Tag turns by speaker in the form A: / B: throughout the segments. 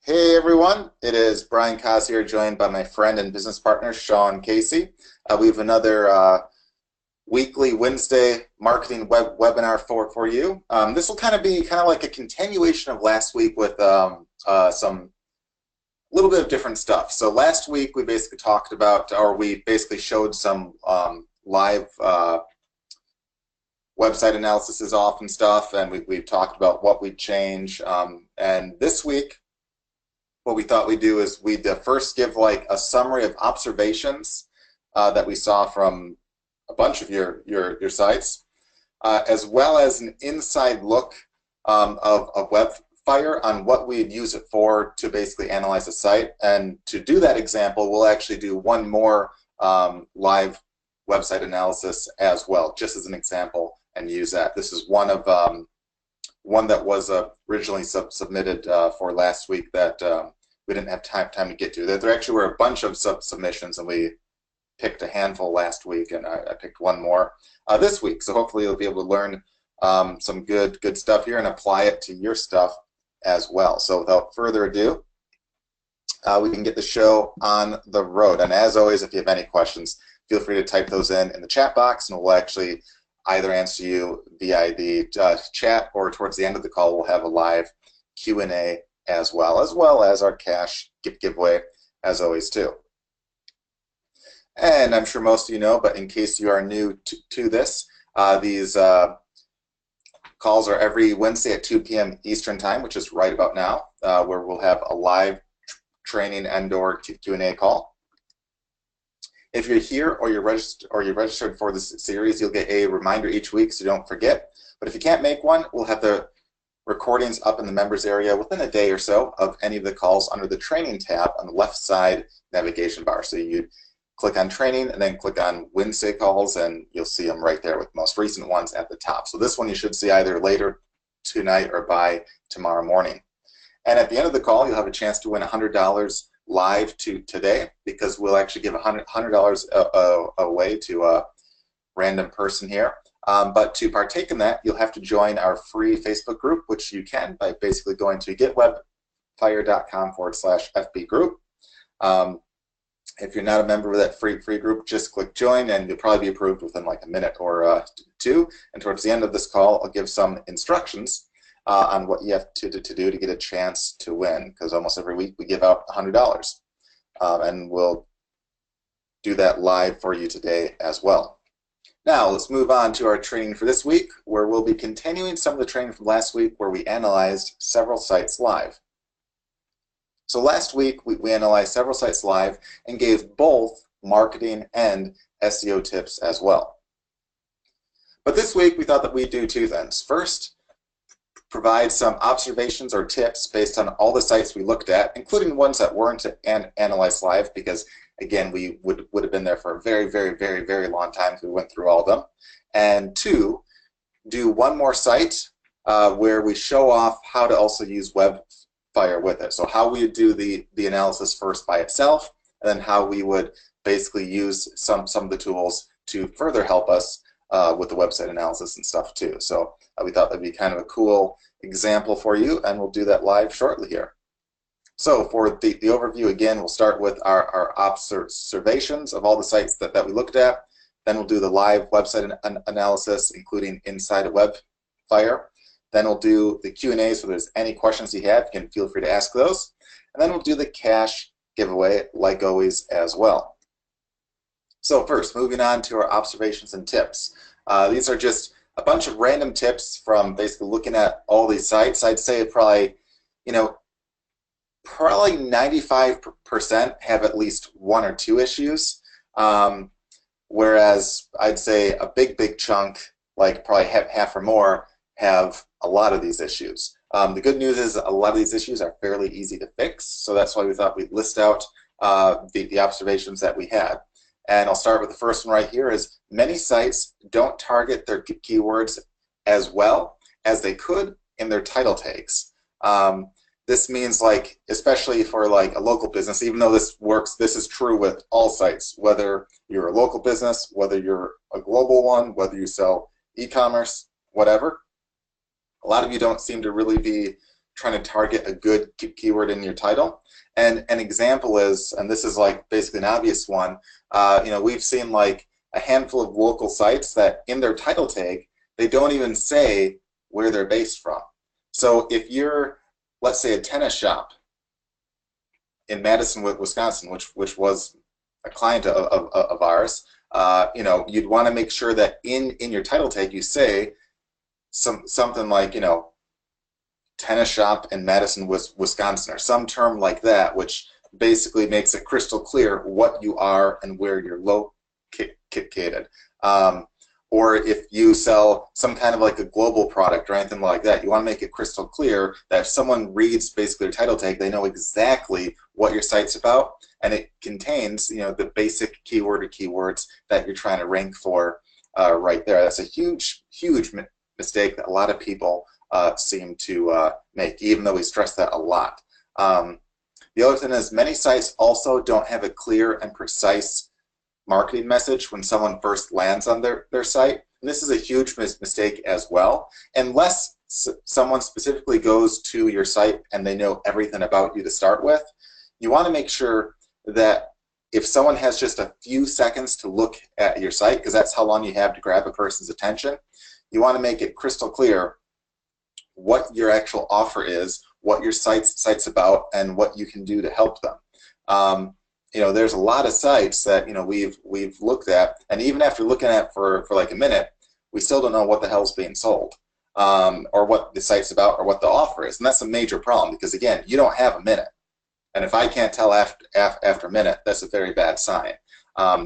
A: Hey everyone, it is Brian Kaz here, joined by my friend and business partner Sean Casey. We have another weekly Wednesday marketing webinar for you. This will kind of be like a continuation of last week with some little bit of different stuff. So last week we basically talked about, or we basically showed some live website analysis is off and stuff, and we've talked about what we'd change. And this week, what we thought we'd do is we'd first give like a summary of observations that we saw from a bunch of your sites, as well as an inside look of WebFire on what we'd use it for to basically analyze the site. And to do that example, we'll actually do one more live website analysis as well, just as an example, and use that. This is one of one that was originally submitted for last week that we didn't have time to get to. There actually were a bunch of submissions, and we picked a handful last week, and I picked one more this week. So hopefully you'll be able to learn some good stuff here and apply it to your stuff as well. So without further ado, we can get the show on the road. And as always, if you have any questions, feel free to type those in the chat box, and we'll actually either answer you via the chat, or towards the end of the call we'll have a live Q&A as well as our cash giveaway as always too. And I'm sure most of you know, but in case you are new to this, these calls are every Wednesday at 2 p.m. Eastern Time, which is right about now, where we'll have a live training and/or Q&A call. If you're here or you're registered for this series, you'll get a reminder each week, so don't forget. But if you can't make one, we'll have the recordings up in the members area within a day or so of any of the calls under the training tab on the left side navigation bar. So you click on training and then click on Wednesday calls, and you'll see them right there with the most recent ones at the top. So this one you should see either later tonight or by tomorrow morning. And at the end of the call, you'll have a chance to win $100 live today, because we'll actually give $100 away to a random person here. But to partake in that, you'll have to join our free Facebook group, which you can by basically going to getwebfire.com/FB group. If you're not a member of that free group, just click join, and you'll probably be approved within like a minute or two. And towards the end of this call, I'll give some instructions on what you have to do to get a chance to win, because almost every week we give out $100, and we'll do that live for you today as well. Now let's move on to our training for this week, where we'll be continuing some of the training from last week, where we analyzed several sites live. So last week we analyzed several sites live and gave both marketing and SEO tips as well. But this week we thought that we'd do two things. First, provide some observations or tips based on all the sites we looked at, including the ones that weren't analyzed live, because again, we would have been there for a very long time if we went through all of them. And two, do one more site where we show off how to also use WebFire with it. So how we would do the analysis first by itself, and then how we would basically use some of the tools to further help us with the website analysis and stuff too. So we thought that'd be kind of a cool example for you, and we'll do that live shortly here. So for the overview, again, we'll start with our observations of all the sites that we looked at. Then we'll do the live website analysis, including inside of WebFire. Then we'll do the Q&A, so if there's any questions you have, you can feel free to ask those. And then we'll do the cash giveaway, like always, as well. So first, moving on to our observations and tips. These are just a bunch of random tips from basically looking at all these sites. I'd say probably, probably 95% have at least one or two issues, whereas I'd say a big chunk, like probably half or more, have a lot of these issues. The good news is a lot of these issues are fairly easy to fix, so that's why we thought we'd list out the observations that we had. And I'll start with the first one right here. Is many sites don't target their keywords as well as they could in their title tags. This means, like, especially for like a local business, even though this is true with all sites, whether you're a local business, whether you're a global one, whether you sell e-commerce, whatever. A lot of you don't seem to really be trying to target a good keyword in your title. And an example is, and this is like basically an obvious one, we've seen like a handful of local sites that in their title tag, they don't even say where they're based from. So if you're, let's say, a tennis shop in Madison, Wisconsin, which was a client of ours, you'd want to make sure that in your title tag you say something like, tennis shop in Madison, Wisconsin, or some term like that, which basically makes it crystal clear what you are and where you're located. Or if you sell some kind of like a global product or anything like that, you want to make it crystal clear that if someone reads basically your title tag, they know exactly what your site's about, and it contains, the basic keyword or keywords that you're trying to rank for right there. That's a huge mistake that a lot of people seem to make, even though we stress that a lot. The other thing is many sites also don't have a clear and precise marketing message when someone first lands on their site. And this is a huge mistake as well. Unless someone specifically goes to your site and they know everything about you to start with, you want to make sure that if someone has just a few seconds to look at your site, because that's how long you have to grab a person's attention, you want to make it crystal clear what your actual offer is, what your site's about, and what you can do to help them. There's a lot of sites that we've looked at, and even after looking at it for like a minute, we still don't know what the hell's being sold, or what the site's about, or what the offer is. And that's a major problem, because again, you don't have a minute, and if I can't tell after a minute, that's a very bad sign.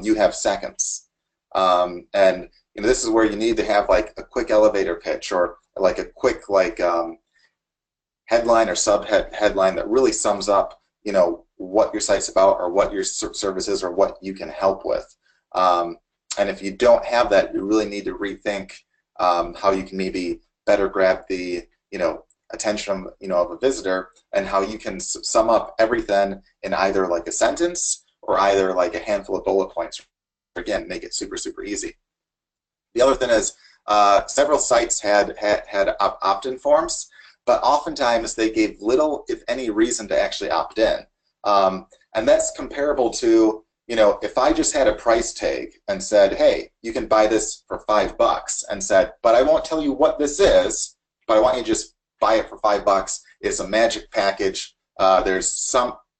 A: You have seconds, and this is where you need to have like a quick elevator pitch, or like a quick headline or headline that really sums up what your site's about, or what your service is, or what you can help with. And if you don't have that, you really need to rethink how you can maybe better grab the attention of a visitor, and how you can sum up everything in either like a sentence or either like a handful of bullet points. Again, make it super easy. The other thing is several sites had opt-in forms, but oftentimes they gave little, if any, reason to actually opt in. And that's comparable to, if I just had a price tag and said, hey, you can buy this for $5, and said, but I won't tell you what this is, but I want you to just buy it for $5. It's a magic package. There's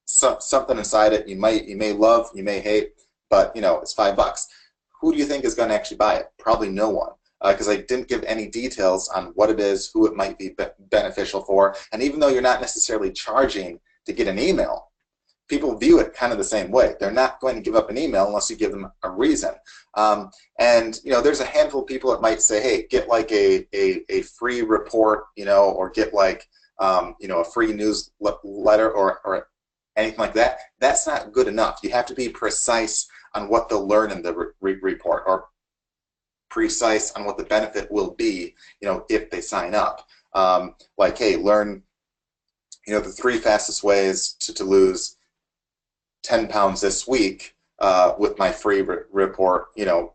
A: something inside it you may love, you may hate, but it's $5. Who do you think is going to actually buy it? Probably no one. Because I didn't give any details on what it is, who it might be beneficial for, and even though you're not necessarily charging to get an email, people view it kind of the same way. They're not going to give up an email unless you give them a reason. And there's a handful of people that might say, hey, get like a free report, or get like a free newsletter or anything like that. That's not good enough. You have to be precise on what they'll learn in the report, or precise on what the benefit will be, if they sign up. Like, hey, learn, the 3 fastest ways to lose 10 pounds this week with my free report,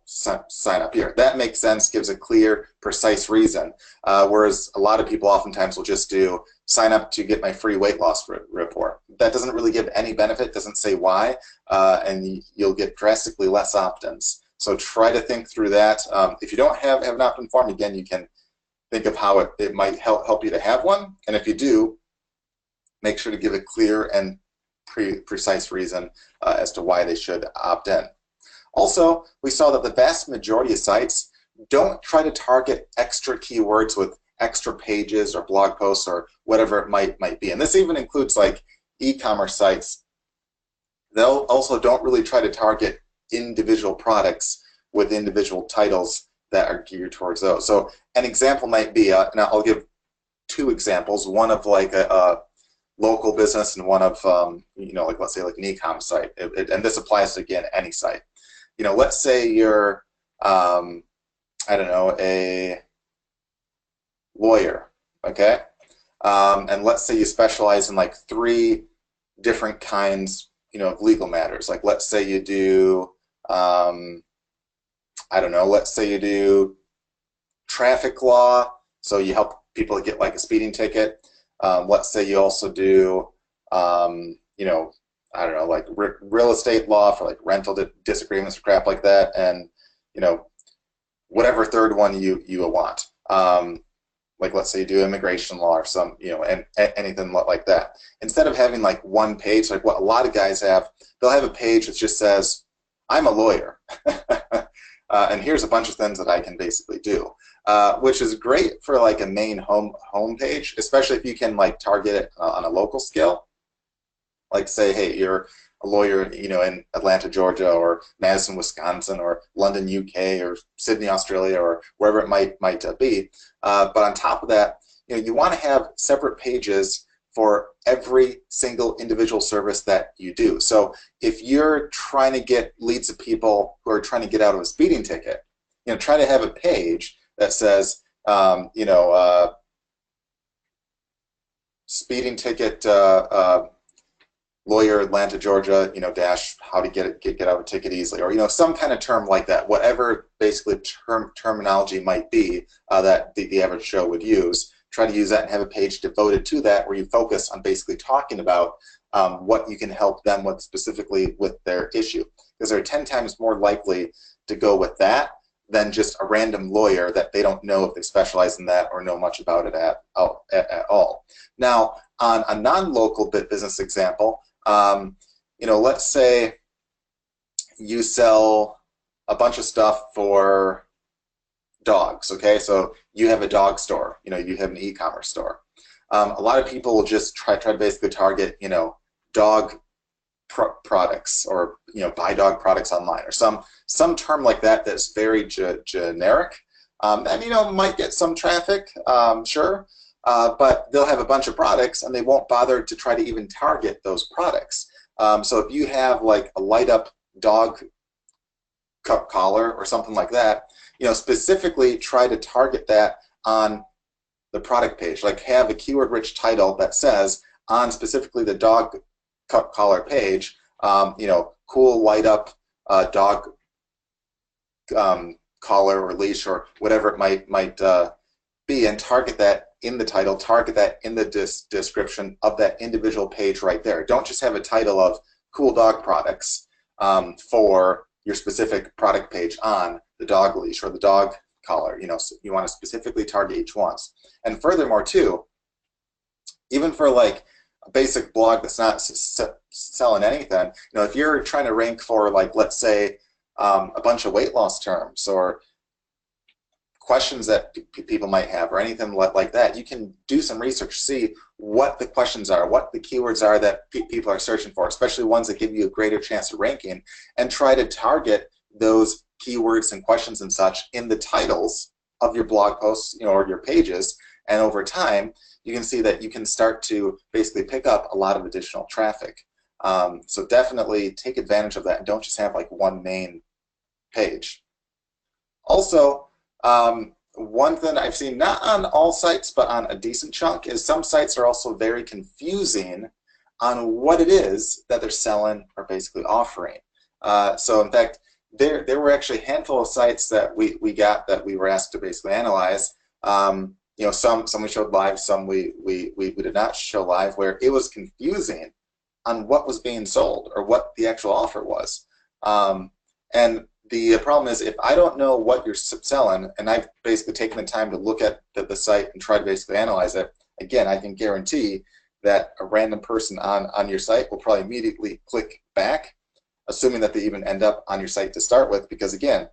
A: sign up here. That makes sense, gives a clear, precise reason. Whereas a lot of people oftentimes will just do, sign up to get my free weight loss report. That doesn't really give any benefit, doesn't say why, and you'll get drastically less opt-ins. So try to think through that. If you don't have an opt-in form, again, you can think of how it might help you to have one. And if you do, make sure to give a clear and precise reason as to why they should opt in. Also, we saw that the vast majority of sites don't try to target extra keywords with extra pages or blog posts or whatever it might be. And this even includes like e-commerce sites. They'll also don't really try to target individual products with individual titles that are geared towards those. So an example might be, and I'll give 2 examples, one of like a local business and one of, like let's say like an e-com site. And this applies to, again, any site. Let's say you're, I don't know, a lawyer, okay? And let's say you specialize in like 3 different kinds, of legal matters. Like let's say you do, I don't know, let's say you do traffic law, so you help people get like a speeding ticket. Let's say you also do, you know, I don't know, like real estate law for like rental disagreements or crap like that, and you know, whatever third one you want. Like let's say you do immigration law or some, you know, and anything like that. Instead of having like one page, like what a lot of guys have, they'll have a page that just says, "I'm a lawyer," and here's a bunch of things that I can basically do, which is great for like a main home page, especially if you can like target it on a local scale. Like say, hey, you're a lawyer, you know, in Atlanta, Georgia, or Madison, Wisconsin, or London, UK, or Sydney, Australia, or wherever it might be. But on top of that, you know, you want to have separate pages for every single individual service that you do. So if you're trying to get leads of people who are trying to get out of a speeding ticket, you know, try to have a page that says, you know, speeding ticket. Lawyer, Atlanta, Georgia, you know, dash how to get out of a ticket easily, or you know, some kind of term like that. Whatever basically terminology might be that the average Joe would use. Try to use that and have a page devoted to that, where you focus on basically talking about what you can help them with specifically with their issue, because they're 10 times more likely to go with that than just a random lawyer that they don't know if they specialize in that or know much about it at all. Now, on a non-local business example, you know, let's say you sell a bunch of stuff for dogs, okay? So you have a dog store, you know, you have an e-commerce store. A lot of people will just try to basically target, you know, dog products, or you know, buy dog products online, or some term like that that's very generic, and you know, might get some traffic, sure, but they'll have a bunch of products and they won't bother to try to even target those products. So if you have like a light up dog collar or something like that, you know, specifically try to target that on the product page. Like have a keyword rich title that says on specifically the dog collar page, you know, cool light up dog collar or leash or whatever it might be, and target that in the title, target that in the description of that individual page right there. Don't just have a title of cool dog products for your specific product page on the dog leash or the dog collar. You know, so you want to specifically target each one. And furthermore too, even for like a basic blog that's not selling anything, you know, if you're trying to rank for like, let's say, a bunch of weight loss terms or questions that people might have or anything like that, you can do some research, see what the questions are, what the keywords are that people are searching for, especially ones that give you a greater chance of ranking, and try to target those keywords and questions and such in the titles of your blog posts, you know, or your pages. And over time, you can see that you can start to basically pick up a lot of additional traffic. So definitely take advantage of that and don't just have like one main page. Also, one thing I've seen, not on all sites, but on a decent chunk, is some sites are also very confusing on what it is that they're selling or basically offering. So in fact, there were actually a handful of sites that we got that we were asked to basically analyze. You know, some we showed live, some we did not show live, where it was confusing on what was being sold or what the actual offer was. And the problem is, if I don't know what you're selling, and I've basically taken the time to look at the site and try to basically analyze it, again, I can guarantee that a random person on your site will probably immediately click back, assuming that they even end up on your site to start with, because again,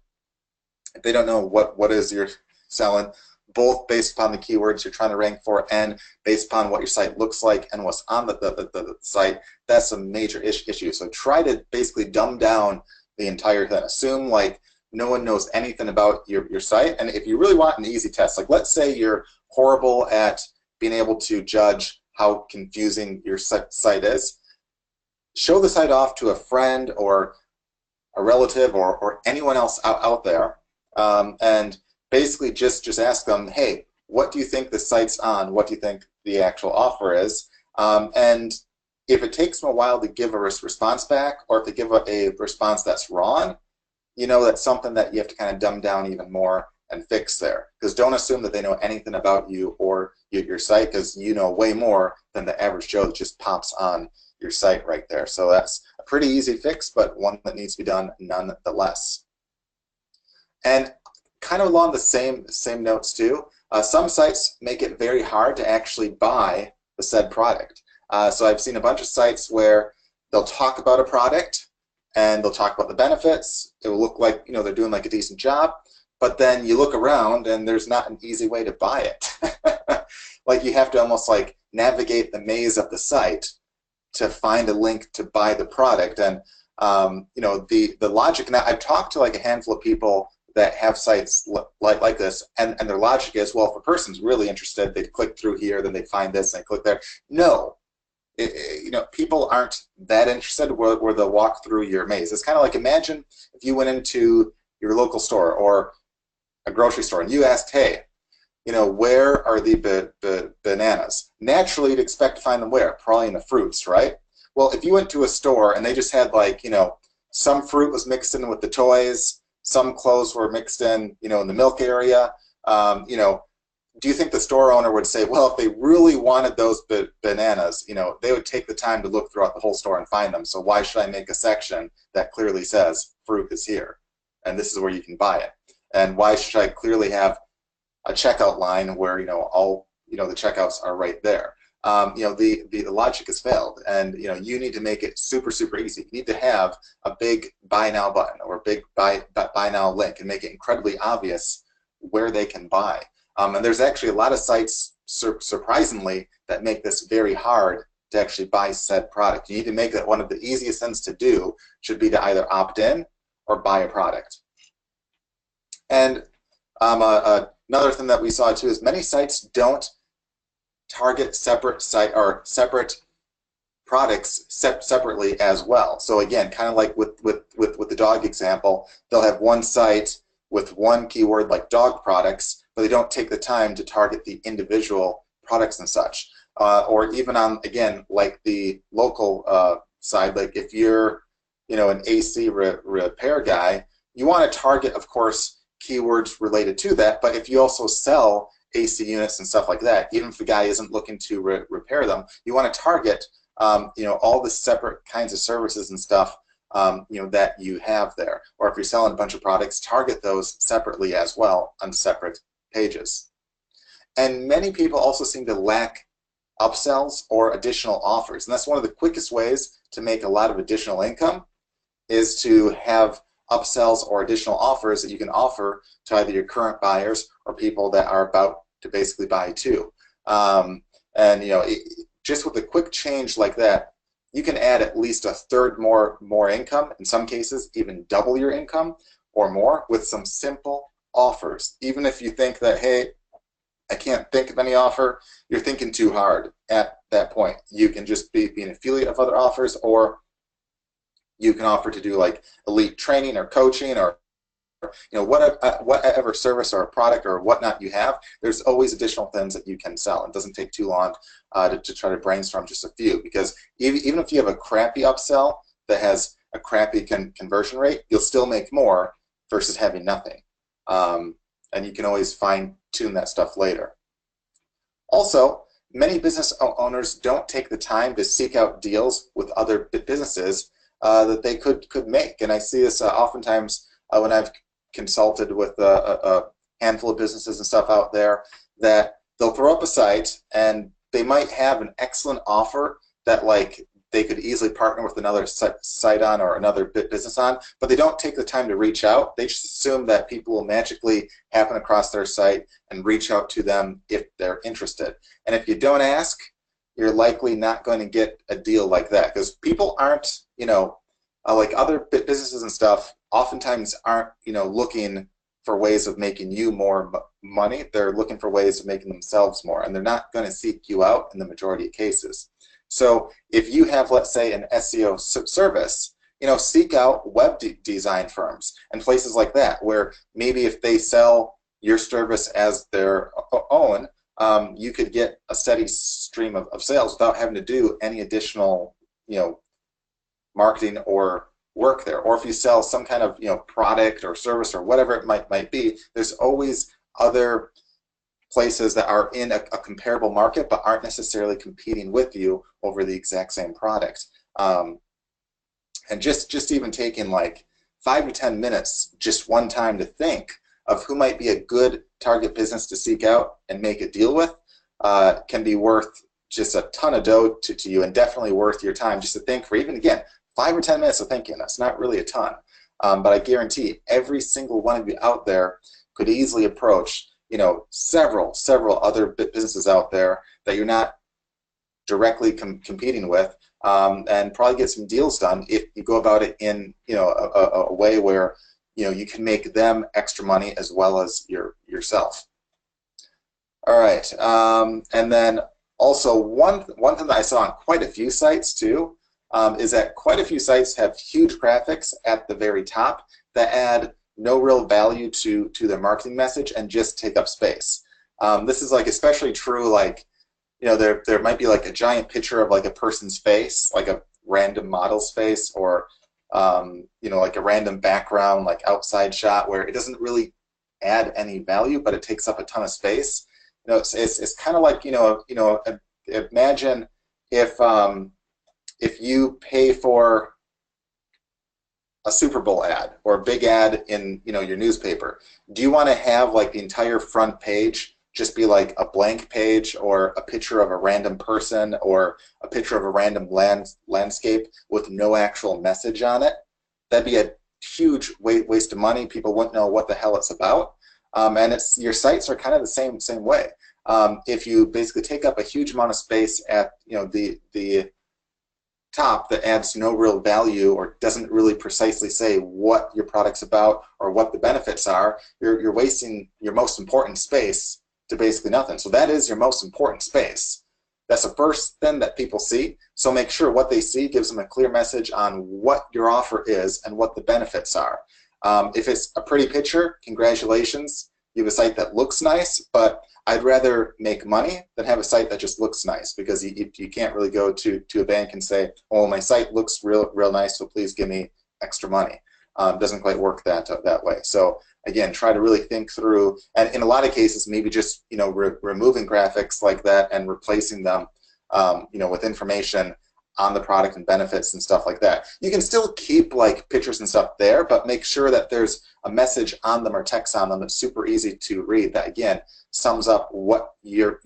A: if they don't know what is you're selling, both based upon the keywords you're trying to rank for and based upon what your site looks like and what's on the site, that's a major issue. So try to basically dumb down the entire thing. Assume like no one knows anything about your site, and if you really want an easy test, like let's say you're horrible at being able to judge how confusing your site is, show the site off to a friend or a relative or anyone else out there, and basically just ask them, hey, what do you think the site's on? What do you think the actual offer is? And if it takes them a while to give a response back, or if they give a response that's wrong, you know that's something that you have to kind of dumb down even more and fix there. Because don't assume that they know anything about you or your site, because you know way more than the average Joe that just pops on your site right there. So that's a pretty easy fix, but one that needs to be done nonetheless. And kind of along the same notes too, some sites make it very hard to actually buy the said product. So I've seen a bunch of sites where they'll talk about a product and they'll talk about the benefits. It will look like, you know, they're doing like a decent job, but then you look around and there's not an easy way to buy it. Like you have to almost like navigate the maze of the site to find a link to buy the product. And you know, the logic, now I've talked to like a handful of people that have sites like this, and their logic is, well, if a person's really interested, they'd click through here, then they'd find this, and they click there. No, you know, people aren't that interested where they'll walk through your maze. It's kind of like, imagine if you went into your local store or a grocery store and you asked, hey, you know, where are the bananas? Naturally, you'd expect to find them where? Probably in the fruits, right? Well, if you went to a store and they just had like, you know, some fruit was mixed in with the toys, some clothes were mixed in, you know, in the milk area, you know, do you think the store owner would say, well, if they really wanted those bananas, you know, they would take the time to look throughout the whole store and find them. So why should I make a section that clearly says fruit is here and this is where you can buy it? And why should I clearly have a checkout line where, you know, all, you know, the checkouts are right there? You know, the logic has failed, and you know, you need to make it super easy. You need to have a big buy now button or a big buy now link and make it incredibly obvious where they can buy. And there's actually a lot of sites, surprisingly, that make this very hard to actually buy said product. You need to make that one of the easiest things to do should be to either opt in or buy a product. And another thing that we saw too is many sites don't target separate products separately as well. So again, kind of like with the dog example, they'll have one site with one keyword like dog products, but they don't take the time to target the individual products and such. Or even on, again, like the local side, like if you're, you know, an AC repair guy, you want to target, of course, keywords related to that, but if you also sell AC units and stuff like that, even if the guy isn't looking to repair them, you want to target you know, all the separate kinds of services and stuff you know, that you have there. Or if you're selling a bunch of products, target those separately as well on separate pages. And many people also seem to lack upsells or additional offers, and that's one of the quickest ways to make a lot of additional income, is to have upsells or additional offers that you can offer to either your current buyers or people that are about to basically buy too. And you know, just with a quick change like that, you can add at least a third more income, in some cases even double your income or more, with some simple offers. Even if you think that, hey, I can't think of any offer, you're thinking too hard at that point. You can just be an affiliate of other offers, or you can offer to do like elite training or coaching, or you know, whatever service or product or whatnot you have. There's always additional things that you can sell. It doesn't take too long to try to brainstorm just a few, because even if you have a crappy upsell that has a crappy conversion rate, you'll still make more versus having nothing. And you can always fine-tune that stuff later. Also, many business owners don't take the time to seek out deals with other businesses that they could make. And I see this oftentimes when I've consulted with a handful of businesses and stuff out there, that they'll throw up a site and they might have an excellent offer that like they could easily partner with another site on or another business on, but they don't take the time to reach out. They just assume that people will magically happen across their site and reach out to them if they're interested. And if you don't ask, you're likely not going to get a deal like that, because people aren't, you know, like other businesses and stuff, oftentimes aren't, you know, looking for ways of making you more money. They're looking for ways of making themselves more, and they're not going to seek you out in the majority of cases. So if you have, let's say, an SEO service, you know, seek out web design firms and places like that, where maybe if they sell your service as their own, you could get a steady stream of sales without having to do any additional, you know, marketing or work there. Or if you sell some kind of, you know, product or service or whatever it might be, there's always other places that are in a comparable market but aren't necessarily competing with you over the exact same product. And just even taking like 5 to 10 minutes just one time to think of who might be a good target business to seek out and make a deal with can be worth just a ton of dough to you, and definitely worth your time just to think for even, again, 5 or 10 minutes of thinking. That's not really a ton. But I guarantee every single one of you out there could easily approach, you know, several other businesses out there that you're not directly competing with, and probably get some deals done if you go about it in, you know, a way where, you know, you can make them extra money as well as yourself. All right, and then also one thing that I saw on quite a few sites too is that quite a few sites have huge graphics at the very top that add no real value to their marketing message and just take up space. This is like especially true, like, you know, there might be like a giant picture of like a person's face, like a random model's face, or you know, like a random background, like outside shot, where it doesn't really add any value, but it takes up a ton of space. You know, it's kind of like, you know, imagine if you pay for a Super Bowl ad or a big ad in, you know, your newspaper. Do you want to have like the entire front page just be like a blank page, or a picture of a random person, or a picture of a random landscape with no actual message on it? That'd be a huge waste of money. People wouldn't know what the hell it's about. And your sites are kind of the same way. If you basically take up a huge amount of space at, you know, the top that adds no real value or doesn't really precisely say what your product's about or what the benefits are, you're wasting your most important space to basically nothing. So that is your most important space. That's the first thing that people see. So make sure what they see gives them a clear message on what your offer is and what the benefits are. If it's a pretty picture, congratulations. You have a site that looks nice, but I'd rather make money than have a site that just looks nice, because you can't really go to a bank and say, oh, my site looks real nice, so please give me extra money. Doesn't quite work that way. So again, try to really think through, and in a lot of cases, maybe just, you know, removing graphics like that and replacing them, you know, with information on the product and benefits and stuff like that. You can still keep like pictures and stuff there, but make sure that there's a message on them or text on them that's super easy to read, that again sums up what your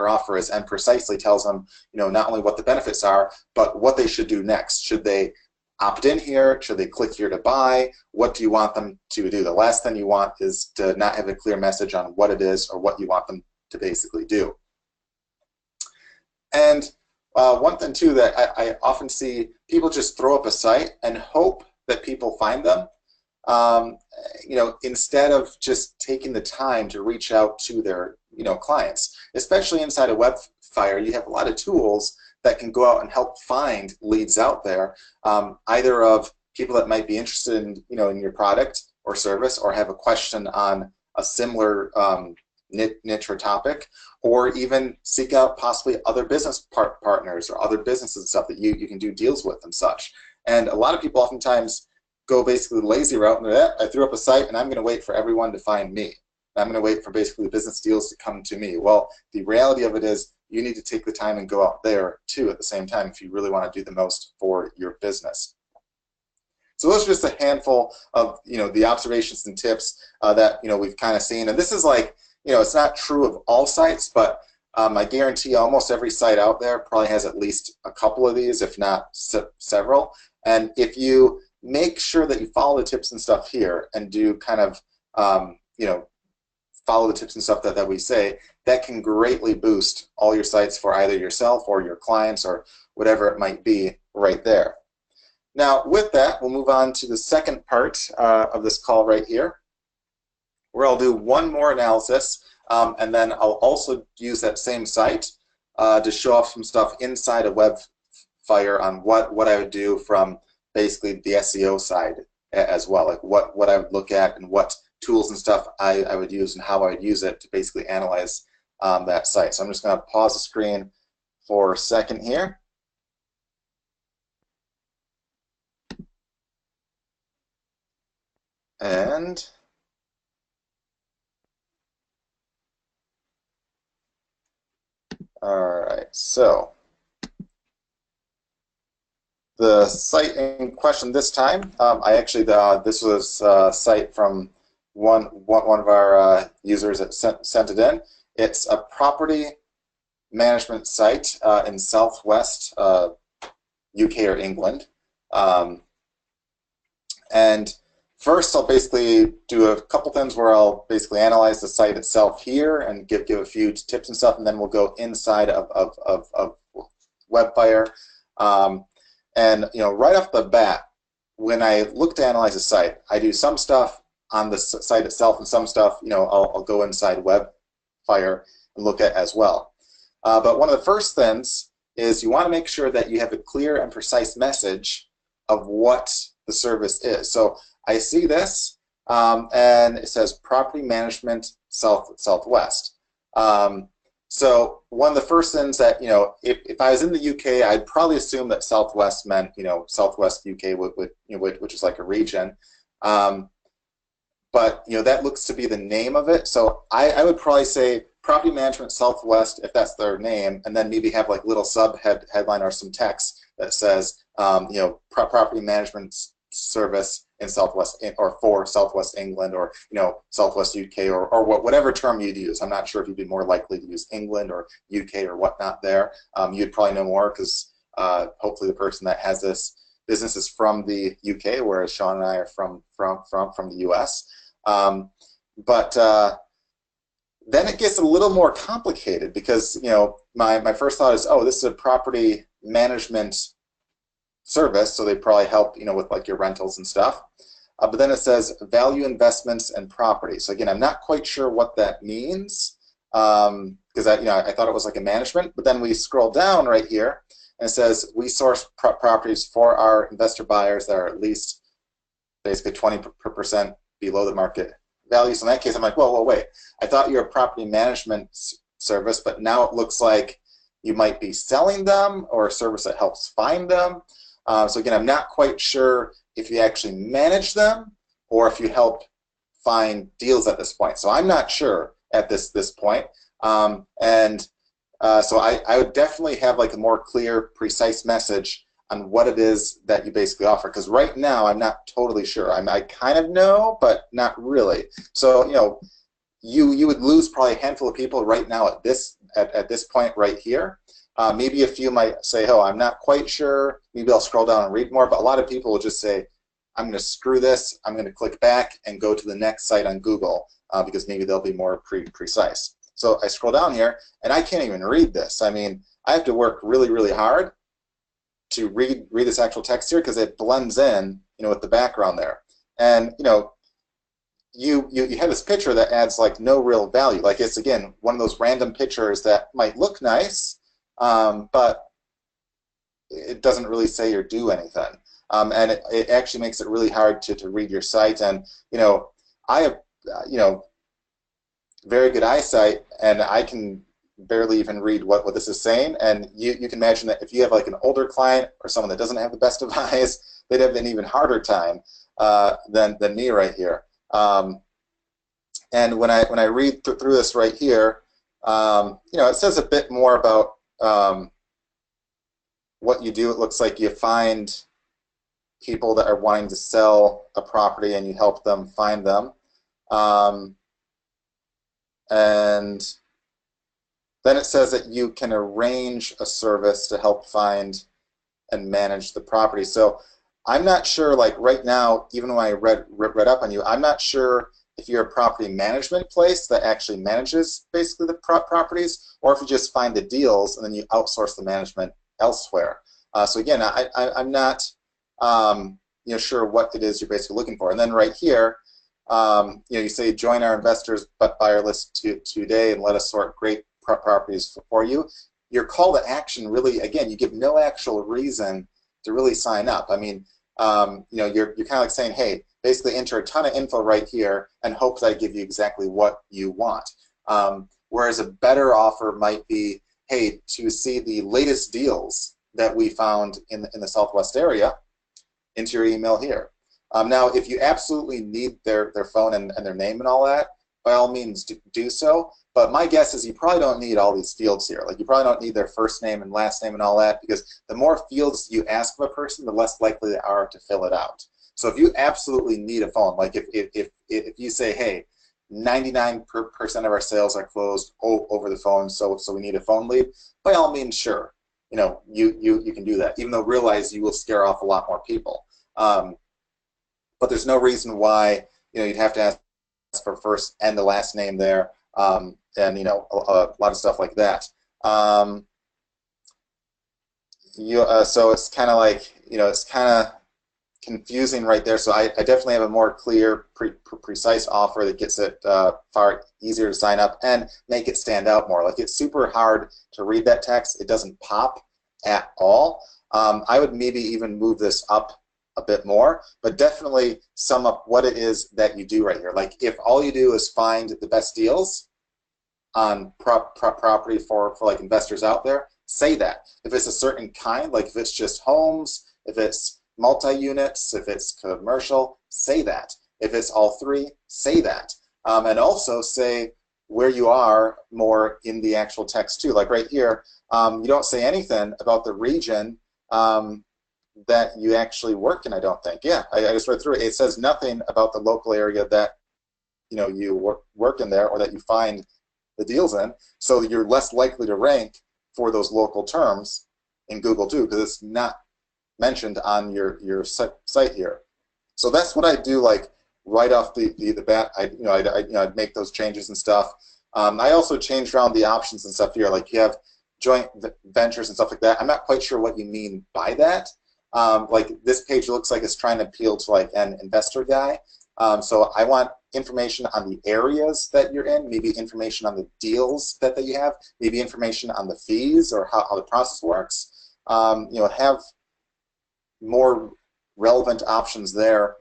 A: offer is and precisely tells them, you know, not only what the benefits are, but what they should do next. Should they opt in here? Should they click here to buy? What do you want them to do? The last thing you want is to not have a clear message on what it is or what you want them to basically do. And one thing too that I often see, people just throw up a site and hope that people find them. You know, instead of just taking the time to reach out to their, you know, clients. Especially inside of WebFire, you have a lot of tools that can go out and help find leads out there, either of people that might be interested in, you know, in your product or service, or have a question on a similar niche or topic, or even seek out possibly other business partners or other businesses and stuff that you can do deals with and such. And a lot of people oftentimes go basically the lazy route, and I threw up a site and I'm going to wait for everyone to find me. I'm going to wait for basically the business deals to come to me. Well, the reality of it is you need to take the time and go out there too at the same time if you really want to do the most for your business. So those are just a handful of, you know, the observations and tips that, you know, we've kind of seen. And this is like, you know, it's not true of all sites, but I guarantee almost every site out there probably has at least a couple of these, if not several. And if you make sure that you follow the tips and stuff here and do kind of, you know, follow the tips and stuff that we say, that can greatly boost all your sites for either yourself or your clients or whatever it might be right there. Now, with that, we'll move on to the second part of this call right here, where I'll do one more analysis, and then I'll also use that same site to show off some stuff inside of WebFire on what I would do from basically the SEO side as well, like what I would look at and what tools and stuff I would use and how I would use it to basically analyze that site. So I'm just going to pause the screen for a second here. And All right, so the site in question this time, I actually this was a site from one of our users that sent it in. It's a property management site in Southwest UK or England. And first, I'll basically do a couple things where I'll basically analyze the site itself here and give a few tips and stuff, and then we'll go inside of WebFire. And right off the bat, when I look to analyze a site, I do some stuff on the site itself, and some stuff, I'll go inside WebFire and look at as well. But one of the first things is you want to make sure that you have a clear and precise message of what the service is. So I see this, and it says Property Management Southwest. So one of the first things that, if I was in the UK, I'd probably assume that Southwest meant, Southwest UK, which is like a region. But that looks to be the name of it. So I would probably say Property Management Southwest, if that's their name, and then maybe have like little headline or some text that says, Property Management Service in Southwest, or for Southwest England, or Southwest UK, or whatever term you'd use. I'm not sure if you'd be more likely to use England or UK or whatnot there. You'd probably know more because hopefully the person that has this business is from the UK, whereas Sean and I are from the US. But then it gets a little more complicated because my first thought is, oh, this is a property management service, so they probably help with like your rentals and stuff. But then it says value investments and property. So again, I'm not quite sure what that means because I thought it was like a management. But then we scroll down right here and it says we source properties for our investor buyers that are at least basically 20% below the market value. So in that case, I'm like, whoa, wait. I thought you were a property management service, but now it looks like you might be selling them or a service that helps find them. So again, I'm not quite sure if you actually manage them or if you help find deals at this point. So I'm not sure at this point. So I would definitely have like a more clear, precise message on what it is that you basically offer. Because right now, I'm not totally sure. I kind of know, but not really. So you would lose probably a handful of people right now at this point right here. Maybe a few might say, oh, I'm not quite sure. Maybe I'll scroll down and read more. But a lot of people will just say, I'm going to screw this. I'm going to click back and go to the next site on Google because maybe they'll be more precise. So I scroll down here, and I can't even read this. I mean, I have to work really, really hard to read this actual text here because it blends in, with the background there. And you have this picture that adds like no real value. Like it's again one of those random pictures that might look nice, but it doesn't really say or do anything. And it actually makes it really hard to read your site. And I have very good eyesight, and I can barely even read what this is saying. And you can imagine that if you have like an older client or someone that doesn't have the best of eyes, they'd have an even harder time than me right here. And when I read through this right here, it says a bit more about what you do. It looks like you find people that are wanting to sell a property and you help them find them. And then it says that you can arrange a service to help find and manage the property. So I'm not sure, like right now, even when I read up on you, I'm not sure if you're a property management place that actually manages basically the properties, or if you just find the deals and then you outsource the management elsewhere. So again, I'm not sure what it is you're basically looking for. And then right here, you say join our investors buyer list today and let us sort great properties for you. Your call to action really, again, you give no actual reason to really sign up. I mean, you're kind of like saying, hey, basically enter a ton of info right here and hope that I give you exactly what you want. Whereas a better offer might be, hey, to see the latest deals that we found in the Southwest area, into your email here. Now, if you absolutely need their phone and their name and all that, by all means do so. But my guess is you probably don't need all these fields here. Like you probably don't need their first name and last name and all that, because the more fields you ask of a person, the less likely they are to fill it out. So if you absolutely need a phone, like if you say, hey, 99% of our sales are closed over the phone, so we need a phone lead, by all means, sure. You can do that, even though realize you will scare off a lot more people. But there's no reason why you'd have to ask for first and the last name there, and a lot of stuff like that. So it's kind of like it's kind of confusing right there. So I definitely have a more clear, precise offer that gets it far easier to sign up and make it stand out more. Like it's super hard to read that text. It doesn't pop at all. I would maybe even move this up a bit more, but definitely sum up what it is that you do right here. Like if all you do is find the best deals on property for like investors out there, say that. If it's a certain kind, like if it's just homes, if it's multi-units, if it's commercial, say that. If it's all three, say that. And also say where you are more in the actual text too. Like right here, you don't say anything about the region that you actually work in, I don't think. Yeah, I just read through it. It says nothing about the local area that you work in there or that you find the deals in, so you're less likely to rank for those local terms in Google too, because it's not mentioned on your site here. So that's what I do, like right off the bat. I'd make those changes and stuff. I also changed around the options and stuff here. Like you have joint ventures and stuff like that. I'm not quite sure what you mean by that. Like this page looks like it's trying to appeal to like an investor guy. So I want information on the areas that you're in, maybe information on the deals that you have, maybe information on the fees or how the process works. Have more relevant options there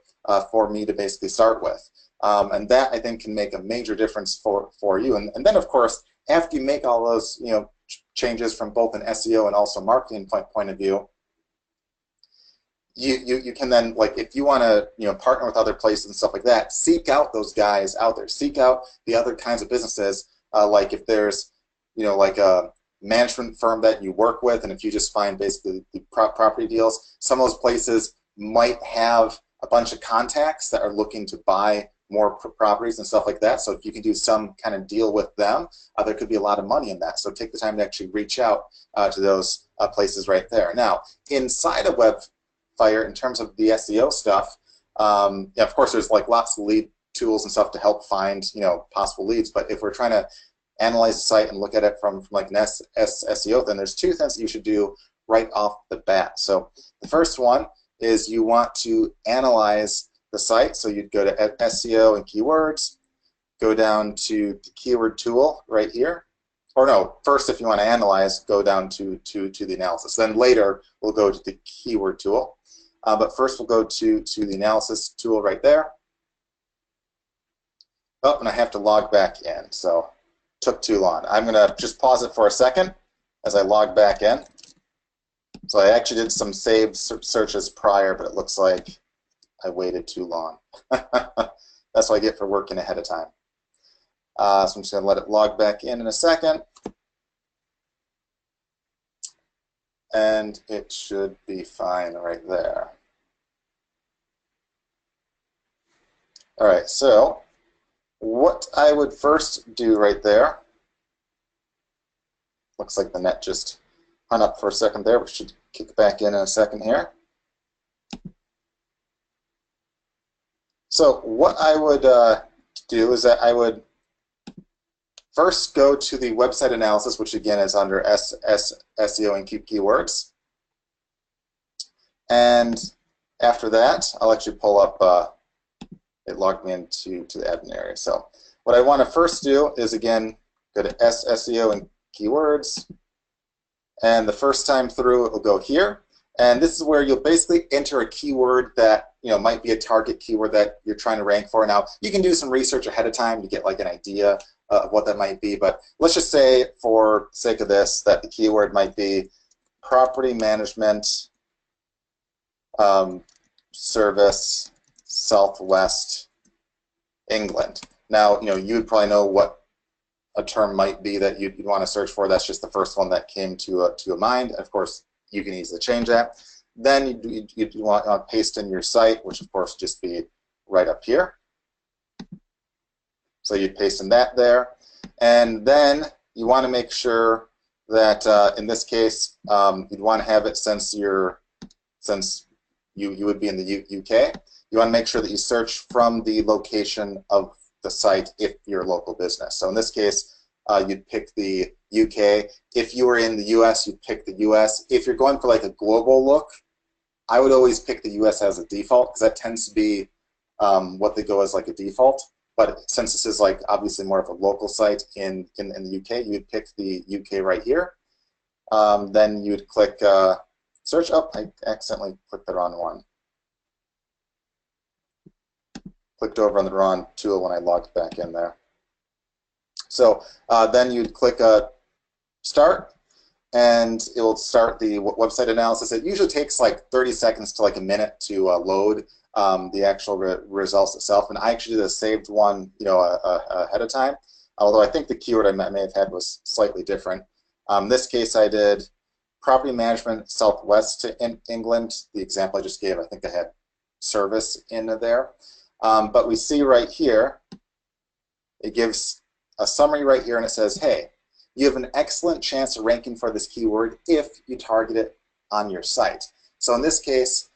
A: for me to basically start with. And that I think can make a major difference for you. And then of course, after you make all those changes from both an SEO and also marketing point of view, you can then, like, if you want to partner with other places and stuff like that, seek out those guys out there. Seek out the other kinds of businesses. Like if there's like a management firm that you work with, and if you just find basically the property deals, some of those places might have a bunch of contacts that are looking to buy more properties and stuff like that. So if you can do some kind of deal with them, there could be a lot of money in that. So take the time to actually reach out to those places right there. Now, inside of WebFire, in terms of the SEO stuff, of course, there's like lots of lead tools and stuff to help find possible leads. But if we're trying to analyze the site and look at it from like an SEO, then there's two things that you should do right off the bat. So the first one is you want to analyze the site. So you'd go to SEO and keywords, go down to the keyword tool right here. Or no, first if you want to analyze, go down to the analysis. Then later we'll go to the keyword tool. But first we'll go to the analysis tool right there. Oh, and I have to log back in, so took too long. I'm going to just pause it for a second as I log back in. So I actually did some saved searches prior, but it looks like I waited too long. That's what I get for working ahead of time. So I'm just going to let it log back in a second. And it should be fine right there. All right, so what I would first do right there, looks like the net just hung up for a second there. We should kick back in a second here. So what I would do is that I would first go to the website analysis, which again is under SEO and keywords. And after that, I'll actually pull up, it logged me into the admin area. So what I want to first do is, again, go to SEO and keywords. And the first time through, it will go here. And this is where you'll basically enter a keyword that might be a target keyword that you're trying to rank for. Now, you can do some research ahead of time to get like an idea of what that might be. But let's just say, for sake of this, that the keyword might be property management service, Southwest England. Now, you would probably know what a term might be that you'd want to search for. That's just the first one that came to a mind. Of course, you can easily change that. Then you'd want to paste in your site, which of course just be right up here. So you'd paste in that there. And then you want to make sure that in this case, you'd want to have it since you would be in the UK. You want to make sure that you search from the location of the site if you're a local business. So in this case, you'd pick the UK. If you were in the US, you'd pick the US. If you're going for like a global look, I would always pick the US as a default because that tends to be what they go as like a default. But since this is like obviously more of a local site in the UK, you would pick the UK right here. Then you would click search. Oh, I accidentally clicked the wrong one. Clicked over on the wrong tool when I logged back in there. So then you'd click start, and it will start the website analysis. It usually takes like 30 seconds to like a minute to load the actual results itself. And I actually did a saved one, ahead of time. Although I think the keyword I may have had was slightly different. In this case, I did property management Southwest in England. The example I just gave, I think I had service in there. But we see right here, it gives a summary right here, and it says, hey, you have an excellent chance of ranking for this keyword if you target it on your site. So in this case,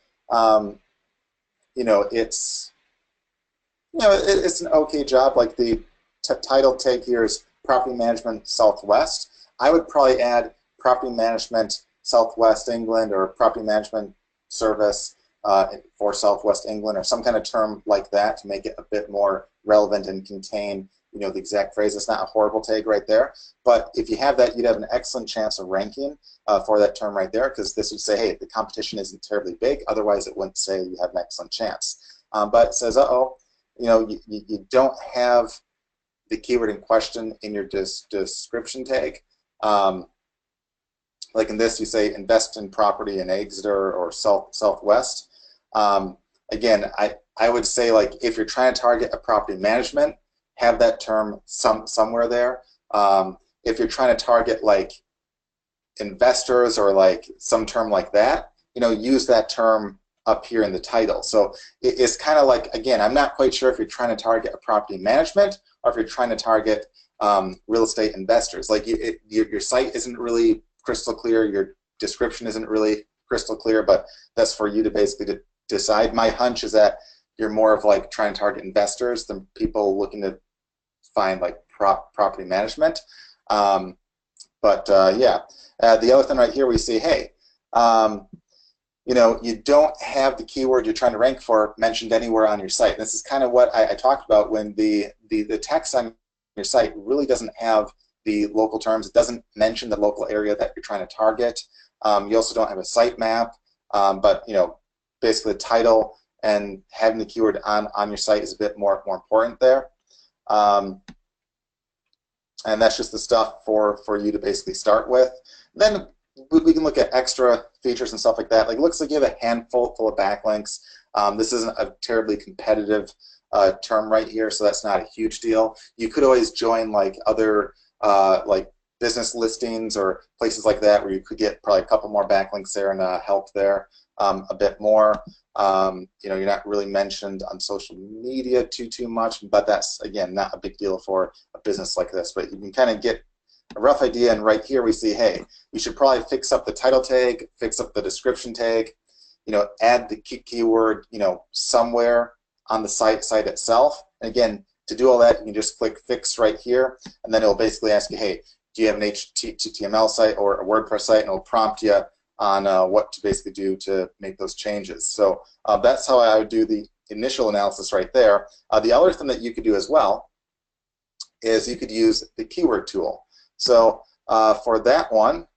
A: it's an okay job. Like the title tag here is property management Southwest. I would probably add property management Southwest England or property management service for Southwest England or some kind of term like that to make it a bit more relevant and contain the exact phrase. It's not a horrible tag right there, but if you have that, you'd have an excellent chance of ranking for that term right there, because this would say, hey, the competition isn't terribly big, otherwise it wouldn't say you have an excellent chance. But it says, uh-oh, you don't have the keyword in question in your description tag. Like in this, you say invest in property in Exeter or Southwest. Again, I would say, like, if you're trying to target a property management, have that term somewhere there. If you're trying to target like investors or like some term like that, use that term up here in the title. So it's kind of like, again, I'm not quite sure if you're trying to target a property management or if you're trying to target real estate investors. Like your site isn't really crystal clear, your description isn't really crystal clear, but that's for you to basically decide. My hunch is that you're more of like trying to target investors than people looking to find like property management. Yeah, the other thing right here we see, hey, you don't have the keyword you're trying to rank for mentioned anywhere on your site. This is kind of what I talked about when the text on your site really doesn't have the local terms. It doesn't mention the local area that you're trying to target. You also don't have a site map, but basically the title and having the keyword on your site is a bit more important there. And that's just the stuff for you to basically start with. Then we can look at extra features and stuff like that. Like, it looks like you have a handful of backlinks. This isn't a terribly competitive term right here, so that's not a huge deal. You could always join like other like business listings or places like that where you could get probably a couple more backlinks there and help there a bit more. You're not really mentioned on social media too much, but that's, again, not a big deal for a business like this. But you can kind of get a rough idea, and right here we see, hey, we should probably fix up the title tag, fix up the description tag, add the keyword, somewhere on the site itself. And again, to do all that, you can just click Fix right here, and then it'll basically ask you, hey, do you have an HTML site or a WordPress site, and it'll prompt you on what to basically do to make those changes. So that's how I would do the initial analysis right there. The other thing that you could do as well is you could use the keyword tool. So for that one,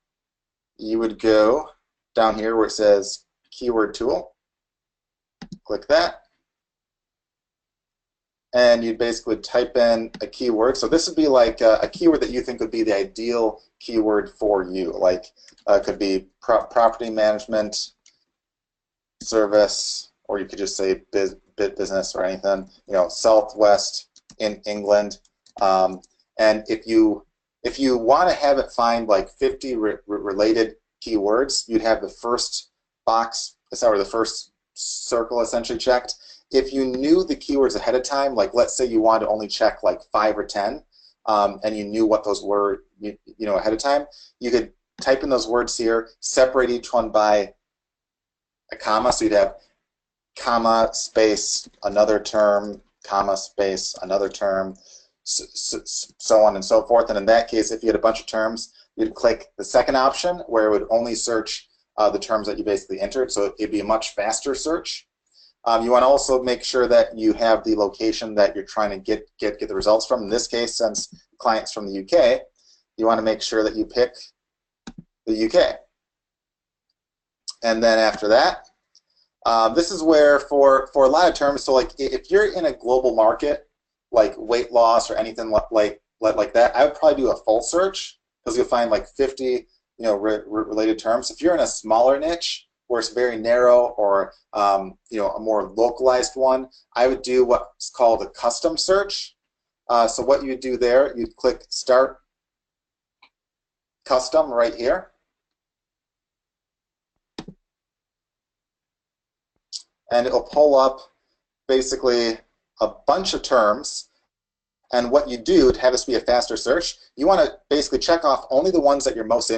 A: you would go down here where it says keyword tool, click that, and you basically type in a keyword. So this would be like a keyword that you think would be the ideal keyword for you. Like it could be property management service, or you could just say business or anything. Southwest in England. And if you want to have it find like 50 related keywords, you'd have the first box, or the first circle essentially checked. If you knew the keywords ahead of time, like let's say you wanted to only check like 5 or 10, and you knew what those were, ahead of time, you could type in those words here, separate each one by a comma, so you'd have comma, space, another term, comma, space, another term, so on and so forth. And in that case, if you had a bunch of terms, you'd click the second option where it would only search the terms that you basically entered, so it'd be a much faster search. You want to also make sure that you have the location that you're trying to get the results from. In this case, since the client's from the UK, you want to make sure that you pick the UK. And then after that, this is where for a lot of terms, so like if you're in a global market, like weight loss or anything like that, I would probably do a full search because you'll find like 50 related terms. If you're in a smaller niche where it's very narrow, or a more localized one, I would do what's called a custom search. So what you do there, you'd click Start Custom right here. And it'll pull up basically a bunch of terms. And what you do to have this be a faster search, you want to basically check off only the ones that you're most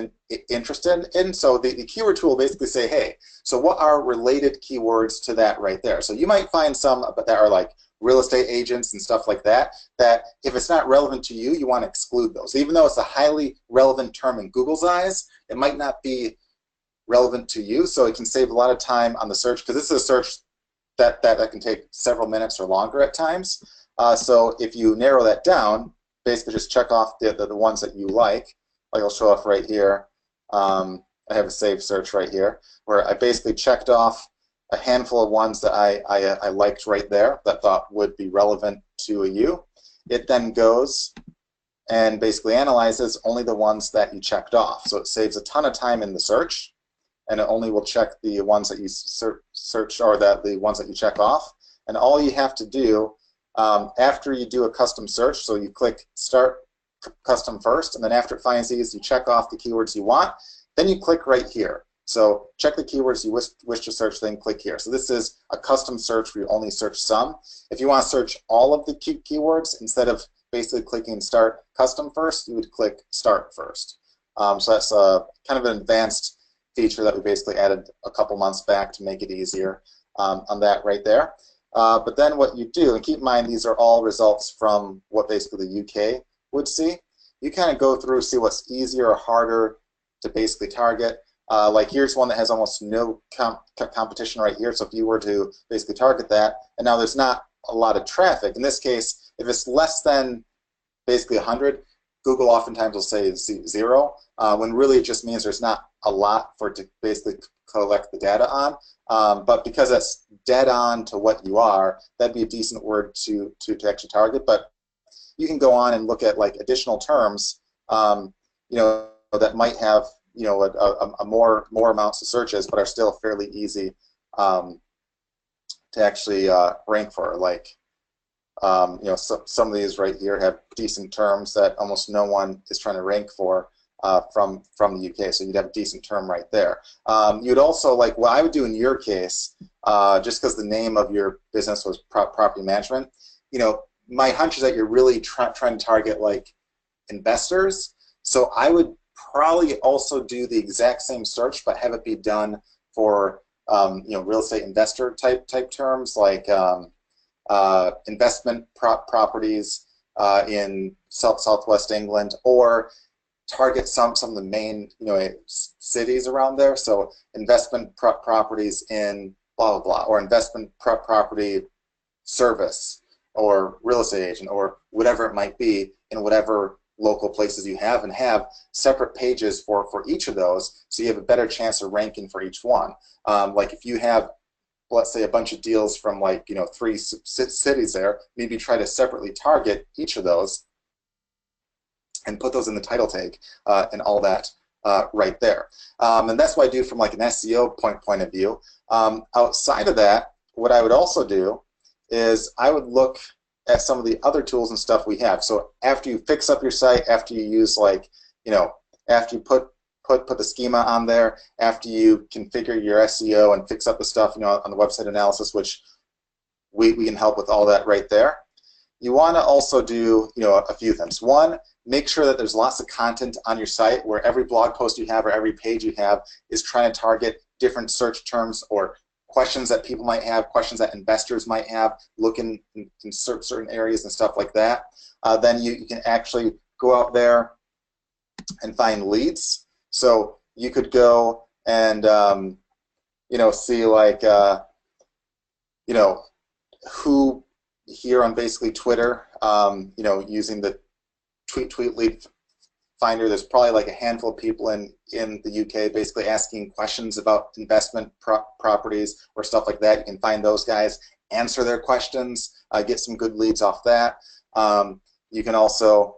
A: interested in. So the keyword tool will basically say, hey, so what are related keywords to that right there? So you might find some that are like real estate agents and stuff like that, that if it's not relevant to you, you want to exclude those. Even though it's a highly relevant term in Google's eyes, it might not be relevant to you, so it can save a lot of time on the search, because this is a search that can take several minutes or longer at times. So if you narrow that down, basically just check off the ones that you like I'll show off right here. I have a saved search right here where I basically checked off a handful of ones that I liked right there that thought would be relevant to you. It then goes and basically analyzes only the ones that you checked off. So it saves a ton of time in the search, and it only will check the ones that you search, or the ones that you check off. And all you have to do after you do a custom search, so you click Start Custom first, and then after it finds these, you check off the keywords you want. Then you click right here. So check the keywords you wish to search, then click here. So this is a custom search where you only search some. If you want to search all of the keywords, instead of basically clicking Start Custom first, you would click Start first. So that's kind of an advanced feature that we basically added a couple months back to make it easier on that right there. But then what you do, and keep in mind these are all results from what basically the UK would see. You kind of go through, see what's easier or harder to basically target. Like here's one that has almost no competition right here. So if you were to basically target that, and now there's not a lot of traffic. In this case, if it's less than basically 100, Google oftentimes will say 0, when really it just means there's not a lot for it to basically collect the data on. But because that's dead on to what you are, that'd be a decent word to actually target. But you can go on and look at like additional terms, that might have a more amounts of searches, but are still fairly easy to actually rank for. Like some of these right here have decent terms that almost no one is trying to rank for from the UK. So you'd have a decent term right there. You'd also, like what I would do in your case, just because the name of your business was property management, my hunch is that you're really trying to target like investors. So I would probably also do the exact same search, but have it be done for real estate investor type terms, like investment properties in southwest England, or target some of the main cities around there. So investment properties in blah blah blah, or investment property service, or real estate agent, or whatever it might be in whatever local places you have, and have separate pages for each of those, so you have a better chance of ranking for each one. Like if you have, let's say, a bunch of deals from like 3 cities there, maybe try to separately target each of those and put those in the title tag and all that right there. And that's what I do from like an SEO point of view. Outside of that, what I would also do is I would look at some of the other tools and stuff we have. So after you fix up your site, after you use like, after you put the schema on there, after you configure your SEO and fix up the stuff, on the website analysis, which we can help with all that right there. You want to also do, a few things. One, make sure that there's lots of content on your site where every blog post you have or every page you have is trying to target different search terms or questions that people might have, questions that investors might have, look in certain areas and stuff like that. Then you can actually go out there and find leads. So you could go and see like who here on basically Twitter, using the tweet lead finder, there's probably like a handful of people in the UK basically asking questions about investment properties or stuff like that. You can find those guys, answer their questions, get some good leads off that. You can also,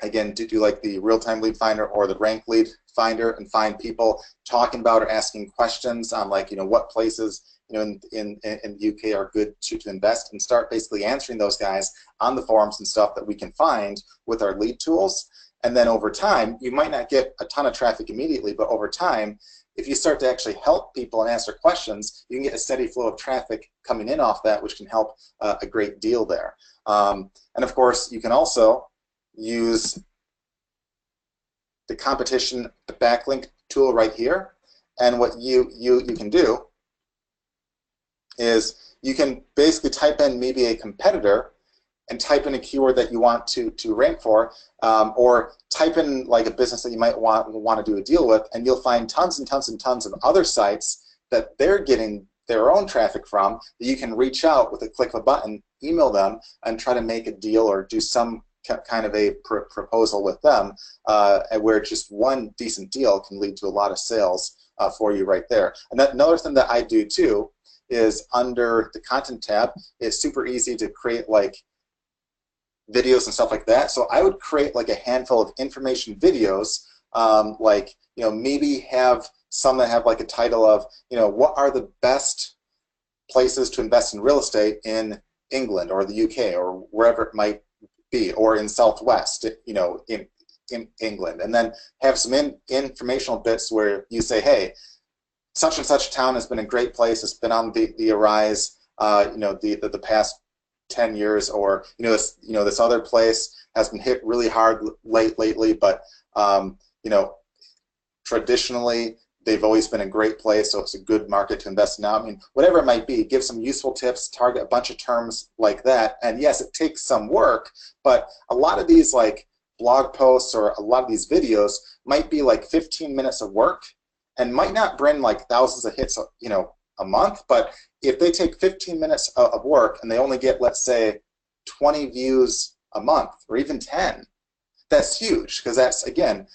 A: again, do like the real-time lead finder or the rank lead finder and find people talking about or asking questions on like, what places in the UK are good to invest, and start basically answering those guys on the forums and stuff that we can find with our lead tools. And then over time, you might not get a ton of traffic immediately, but over time, if you start to actually help people and answer questions, you can get a steady flow of traffic coming in off that, which can help a great deal there. And of course, you can also use the competition backlink tool right here. And what you can do is you can basically type in maybe a competitor and type in a keyword that you want to rank for, or type in like a business that you might want to do a deal with, and you'll find tons and tons and tons of other sites that they're getting their own traffic from that you can reach out with a click of a button, email them, and try to make a deal or do some kind of a proposal with them, where just one decent deal can lead to a lot of sales for you right there. And another thing that I do too is under the content tab, it's super easy to create like videos and stuff like that. So I would create like a handful of information videos, like maybe have some that have like a title of what are the best places to invest in real estate in England or the UK or wherever it might be, or in Southwest, in England, and then have some informational bits where you say, hey, such and such town has been a great place. It's been on the rise, the past 10 years, or this other place has been hit really hard lately, but traditionally they've always been a great place, so it's a good market to invest in now. I mean, whatever it might be, give some useful tips, target a bunch of terms like that. And yes, it takes some work, but a lot of these like blog posts or a lot of these videos might be like 15 minutes of work and might not bring like thousands of hits a month, but if they take 15 minutes of work and they only get, let's say, 20 views a month or even 10, that's huge, because that's, again,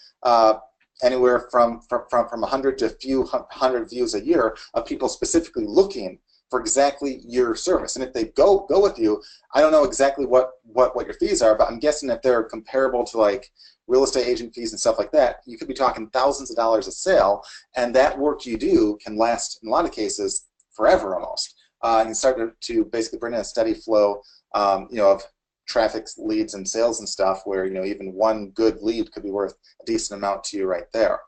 A: anywhere from 100 to a few hundred views a year of people specifically looking for exactly your service. And if they go with you, I don't know exactly what your fees are, but I'm guessing if they're comparable to like real estate agent fees and stuff like that, you could be talking thousands of dollars a sale, and that work you do can last, in a lot of cases, forever almost. And start to basically bring in a steady flow, of traffic, leads, and sales and stuff, where even one good lead could be worth a decent amount to you right there.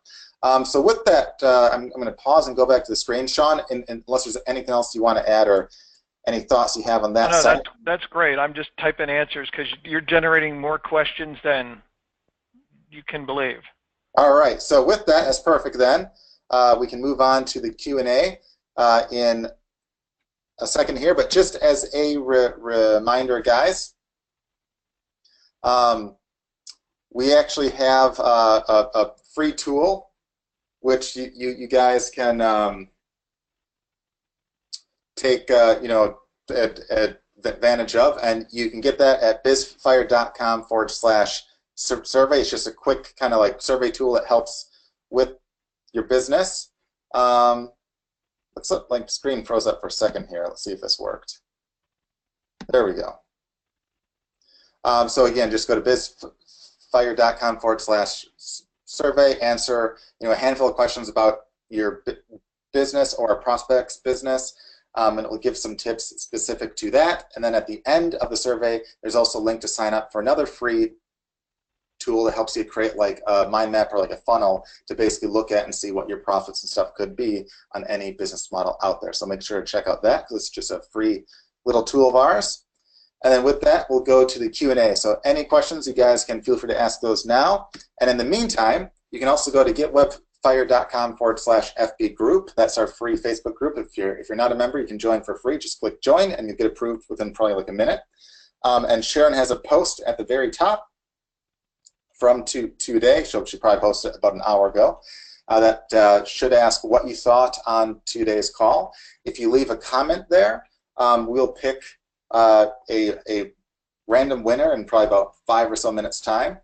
A: So with that, I'm going to pause and go back to the screen, Sean, and unless there's anything else you want to add or any thoughts you have on that side.
B: No, that's great. I'm just typing answers because you're generating more questions than you can believe.
A: All right. So with that, that's perfect then. We can move on to the Q&A in a second here, but just as a reminder, guys, we actually have a free tool which you guys can take advantage of, and you can get that at bizfire.com/survey. It's just a quick kind of like survey tool that helps with your business. Let's look, like, the screen froze up for a second here. Let's see if this worked. There we go. So again, just go to bizfire.com/survey, answer a handful of questions about your business or a prospect's business, and it will give some tips specific to that. And then at the end of the survey, there's also a link to sign up for another free tool that helps you create like a mind map or like a funnel to basically look at and see what your profits and stuff could be on any business model out there. So make sure to check out that, because it's just a free little tool of ours. And then with that, we'll go to the Q&A. So any questions, you guys can feel free to ask those now. And in the meantime, you can also go to getwebfire.com/FB group. That's our free Facebook group. If you're not a member, you can join for free. Just click join and you get approved within probably like a minute. And Sharon has a post at the very top from today. She probably posted it about an hour ago. That should ask what you thought on today's call. If you leave a comment there, we'll pick a random winner in probably about 5 or so minutes time.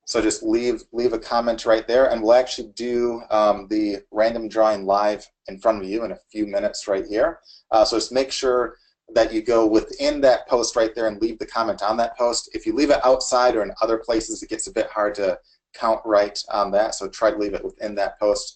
A: So just leave a comment right there, and we'll actually do the random drawing live in front of you in a few minutes right here. So just make sure that you go within that post right there and leave the comment on that post. If you leave it outside or in other places, it gets a bit hard to count right on that. So try to leave it within that post.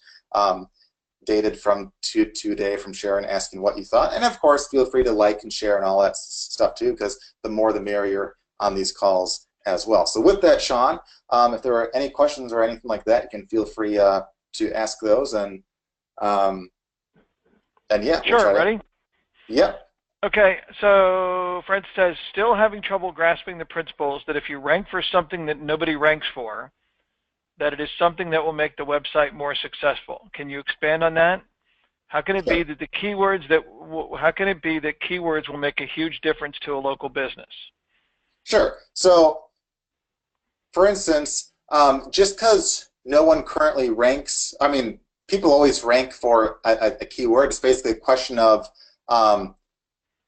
A: Dated from today from Sharon asking what you thought. And of course, feel free to like and share and all that stuff too, because the more the merrier on these calls as well. So with that, Sean, if there are any questions or anything like that, you can feel free to ask those. And yeah.
B: Sure, ready?
A: Yep.
B: Okay, so Fred says, still having trouble grasping the principles that if you rank for something that nobody ranks for, that it is something that will make the website more successful. Can you expand on that? How can it be that the keywords will make a huge difference to a local business? Sure.
A: So, for instance, just because no one currently ranks, I mean, people always rank for a keyword. It's basically a question of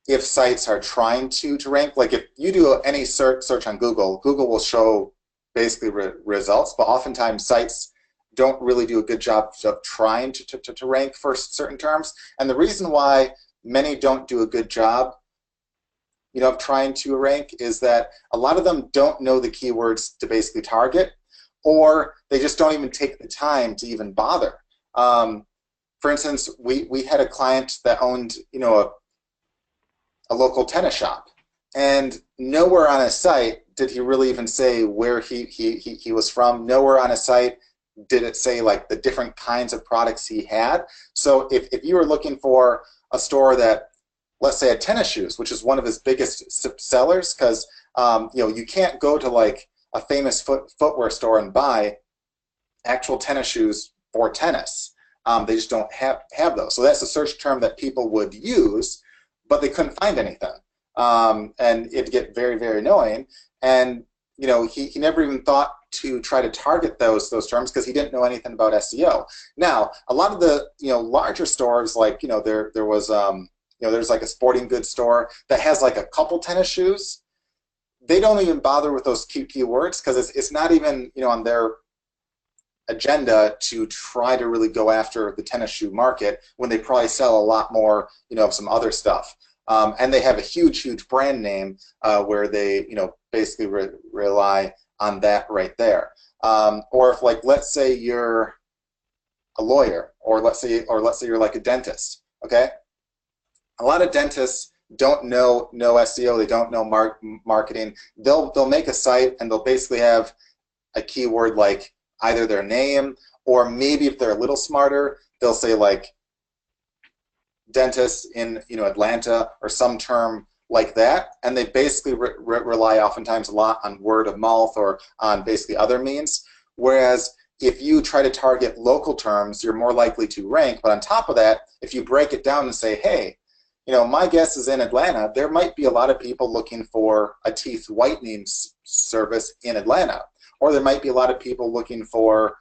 A: if sites are trying to rank. Like if you do any search on Google, Google will show basically results, but oftentimes sites don't really do a good job of trying to rank for certain terms. And the reason why many don't do a good job, of trying to rank is that a lot of them don't know the keywords to basically target, or they just don't even take the time to even bother. For instance, we had a client that owned, a local tennis shop, and nowhere on his site did he really even say where he was from. Nowhere on his site did it say like the different kinds of products he had. So if you were looking for a store that, let's say, had tennis shoes, which is one of his biggest sellers, because you can't go to like a famous footwear store and buy actual tennis shoes for tennis. They just don't have those. So that's a search term that people would use, but they couldn't find anything. And it'd get very, very annoying. And he never even thought to try to target those terms because he didn't know anything about SEO. Now, a lot of the larger stores, like there was there's like a sporting goods store that has like a couple tennis shoes. They don't even bother with those keywords because it's not even on their agenda to try to really go after the tennis shoe market when they probably sell a lot more of some other stuff. And they have a huge brand name where they basically rely on that right there. Or if, like, let's say you're a lawyer, or let's say you're like a dentist. Okay, a lot of dentists don't know SEO. They don't know marketing. They'll make a site and they'll basically have a keyword like either their name, or maybe if they're a little smarter, they'll say like dentist in Atlanta or some term like that, and they basically rely oftentimes a lot on word of mouth or on basically other means. Whereas if you try to target local terms, you're more likely to rank. But on top of that, if you break it down and say, hey, my guess is in Atlanta, there might be a lot of people looking for a teeth whitening service in Atlanta, or there might be a lot of people looking for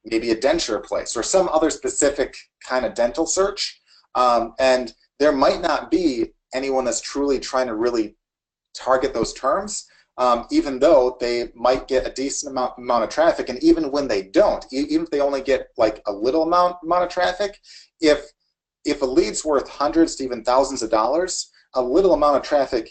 A: maybe a denture place or some other specific kind of dental search. And there might not be anyone that's truly trying to really target those terms, even though they might get a decent amount of traffic. And even when they don't, even if they only get like a little amount of traffic, if a lead's worth hundreds to even thousands of dollars, a little amount of traffic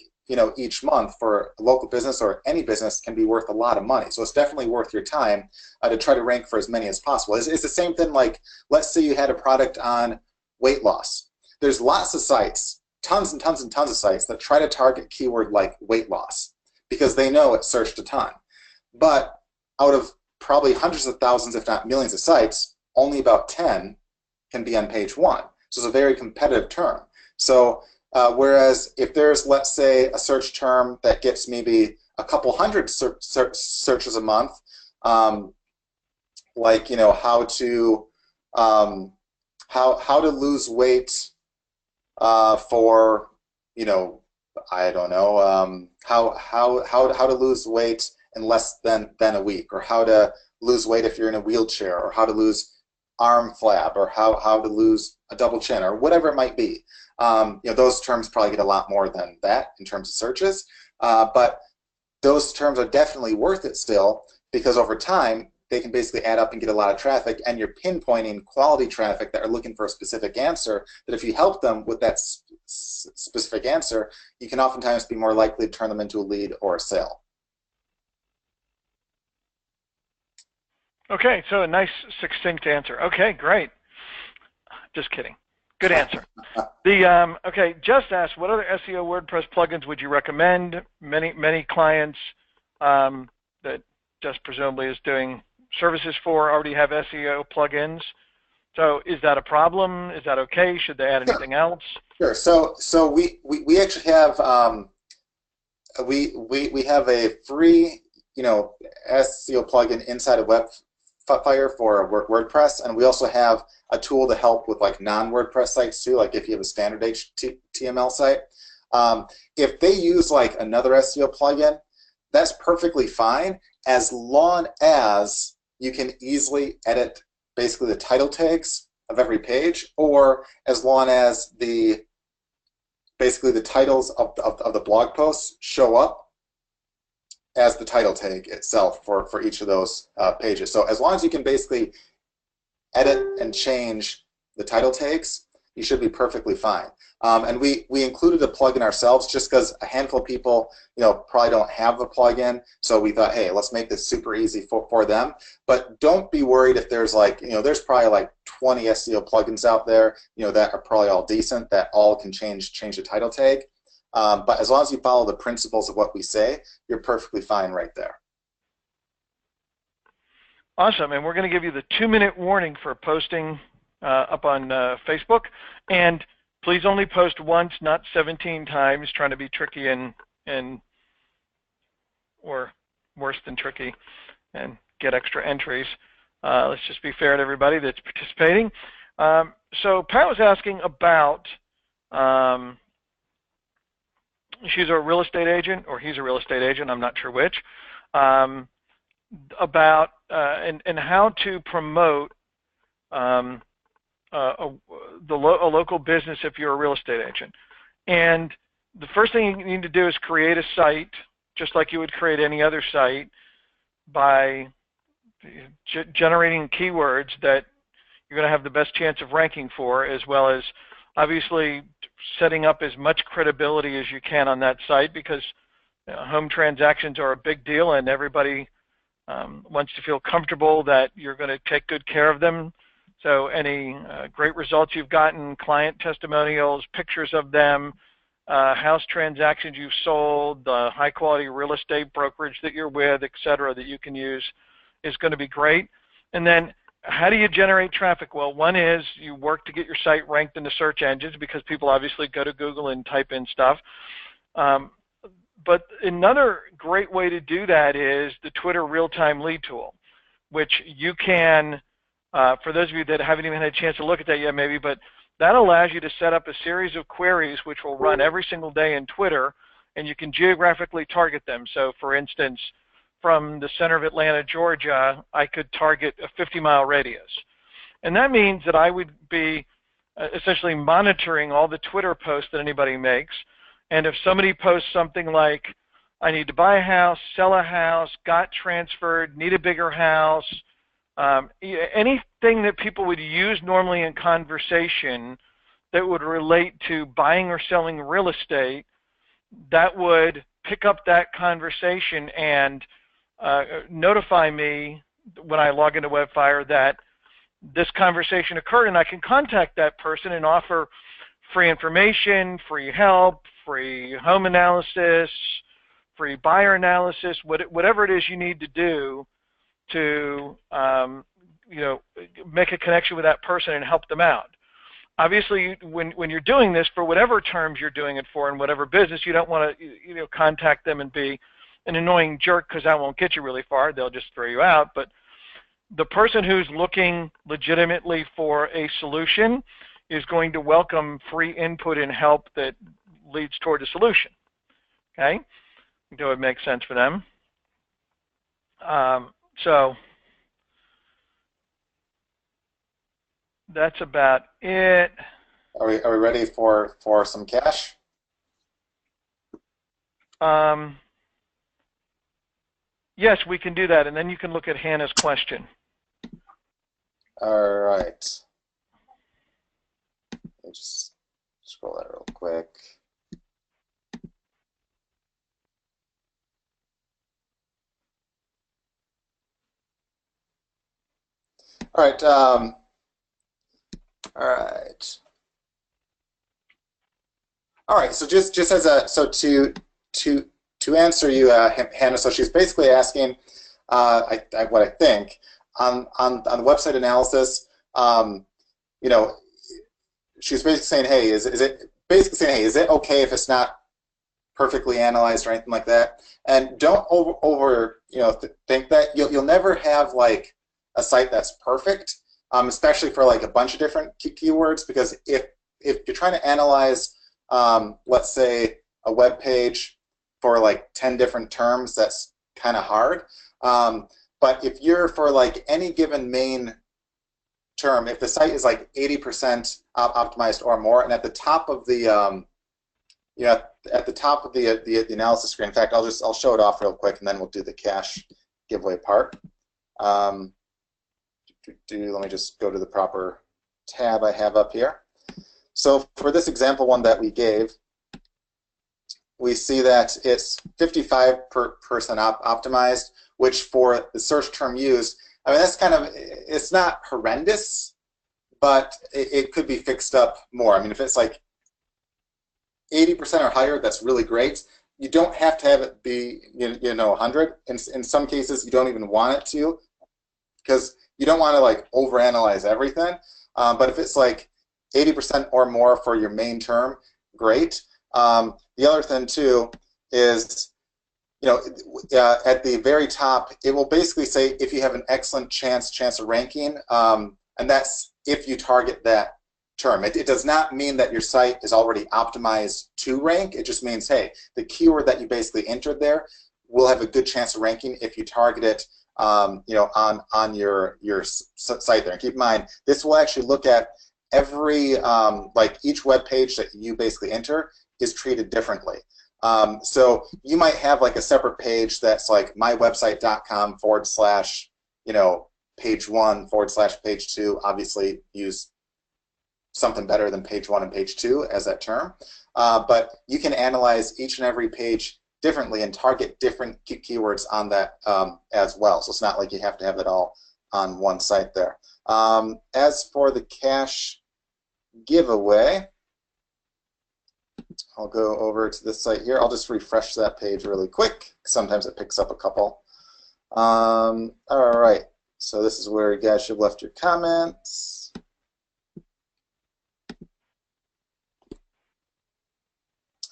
A: each month for a local business or any business can be worth a lot of money. So it's definitely worth your time to try to rank for as many as possible. It's the same thing like, let's say you had a product on weight loss. there's lots of sites, tons and tons and tons of sites that try to target keyword like weight loss because they know it's searched a ton. But out of probably hundreds of thousands, if not millions of sites, only about 10 can be on page 1. So it's a very competitive term. So whereas if there's, let's say, a search term that gets maybe a couple hundred searches a month, like how to lose weight for I don't know how to lose weight in less than a week, or how to lose weight if you're in a wheelchair, or how to lose arm flab, or how to lose a double chin, or whatever it might be. Those terms probably get a lot more than that in terms of searches, but those terms are definitely worth it still, because over time they can basically add up and get a lot of traffic, and you're pinpointing quality traffic that are looking for a specific answer, that if you help them with that specific answer, you can oftentimes be more likely to turn them into a lead or a sale.
B: Okay, so a nice succinct answer. Okay, great. Just kidding. Good answer. Okay, just asked, what other SEO WordPress plugins would you recommend? Many clients that just presumably is doing services for already have SEO plugins. So is that a problem? Is that okay? Should they add anything else?
A: Sure. So we actually have we have a free SEO plugin inside of WebFire for WordPress, and we also have a tool to help with like non-WordPress sites too, like if you have a standard HTML site. If they use like another SEO plugin, that's perfectly fine, as long as you can easily edit basically the title tags of every page, or as long as basically the titles of the blog posts show up as the title tag itself for each of those pages. So as long as you can basically edit and change the title tags, you should be perfectly fine. And we included a plugin ourselves just because a handful of people probably don't have the plugin, so we thought, hey, let's make this super easy for them. But don't be worried if there's like, there's probably like 20 SEO plugins out there, that are probably all decent, that all can change the title tag. But as long as you follow the principles of what we say, you're perfectly fine right there.
B: Awesome, and we're going to give you the 2-minute warning for posting up on Facebook, and please only post once, not 17 times, trying to be tricky or worse than tricky and get extra entries. Let's just be fair to everybody that's participating. So Pat was asking about, she's a real estate agent, or he's a real estate agent, I'm not sure which, about and how to promote a local business if you're a real estate agent. And the first thing you need to do is create a site, just like you would create any other site, by generating keywords that you're going to have the best chance of ranking for, as well as obviously setting up as much credibility as you can on that site, because home transactions are a big deal, and everybody wants to feel comfortable that you're going to take good care of them. So any great results you've gotten, client testimonials, pictures of them, house transactions you've sold, the high quality real estate brokerage that you're with, etc., that you can use is going to be great. And then how do you generate traffic? Well, one is you work to get your site ranked in the search engines, because people obviously go to Google and type in stuff. But another great way to do that is the Twitter real-time lead tool, which you can, for those of you that haven't even had a chance to look at that yet maybe, but that allows you to set up a series of queries which will run every single day in Twitter, and you can geographically target them. So for instance, from the center of Atlanta, Georgia, I could target a 50-mile radius. And that means that I would be essentially monitoring all the Twitter posts that anybody makes. And if somebody posts something like, I need to buy a house, sell a house, got transferred, need a bigger house, anything that people would use normally in conversation that would relate to buying or selling real estate, that would pick up that conversation and notify me when I log into WebFire that this conversation occurred, and I can contact that person and offer free information, free help, free home analysis, free buyer analysis, whatever it is you need to do to make a connection with that person and help them out. Obviously, when you're doing this, for whatever terms you're doing it for in whatever business, you don't want to contact them and be an annoying jerk, because that won't get you really far. They'll just throw you out. But the person who's looking legitimately for a solution is going to welcome free input and help that leads toward a solution. Okay? That would make sense for them. So that's about it.
A: Are we ready for some cash?
B: Yes, we can do that, and then you can look at Hannah's question.
A: All right. Let me just scroll that real quick. All right. All right. All right. So just as a to answer you, Hannah. So she's basically asking, what I think on the website analysis. She's basically saying, hey, is it okay if it's not perfectly analyzed or anything like that? And don't think that you'll never have like a site that's perfect, especially for like a bunch of different keywords, because if you're trying to analyze, let's say, a web page for like 10 different terms, that's kind of hard. But if you're for like any given main term, if the site is like 80% optimized or more, and at the top of the at the top of the analysis screen, in fact, I'll show it off real quick, and then we'll do the cash giveaway part. Let me just go to the proper tab I have up here. So for this example one that we gave, we see that it's 55% optimized, which for the search term used, I mean, that's kind of, it's not horrendous, but it could be fixed up more. I mean, if it's like 80% or higher, that's really great. You don't have to have it be 100. In some cases, you don't even want it to, because you don't want to like overanalyze everything. But if it's like 80% or more for your main term, great. The other thing too is, at the very top, it will basically say if you have an excellent chance of ranking, and that's if you target that term. It does not mean that your site is already optimized to rank. It just means, hey, the keyword that you basically entered there will have a good chance of ranking if you target it, on your site there. And keep in mind, this will actually look at every like each web page that you basically enter is treated differently. So you might have like a separate page that's like mywebsite.com / page 1 / page 2. Obviously, use something better than page 1 and page 2 as that term. But you can analyze each and every page differently and target different keywords on that as well. So it's not like you have to have it all on one site there. As for the cash giveaway, I'll go over to this site here. I'll just refresh that page really quick. Sometimes it picks up a couple. All right, so this is where you guys should have left your comments.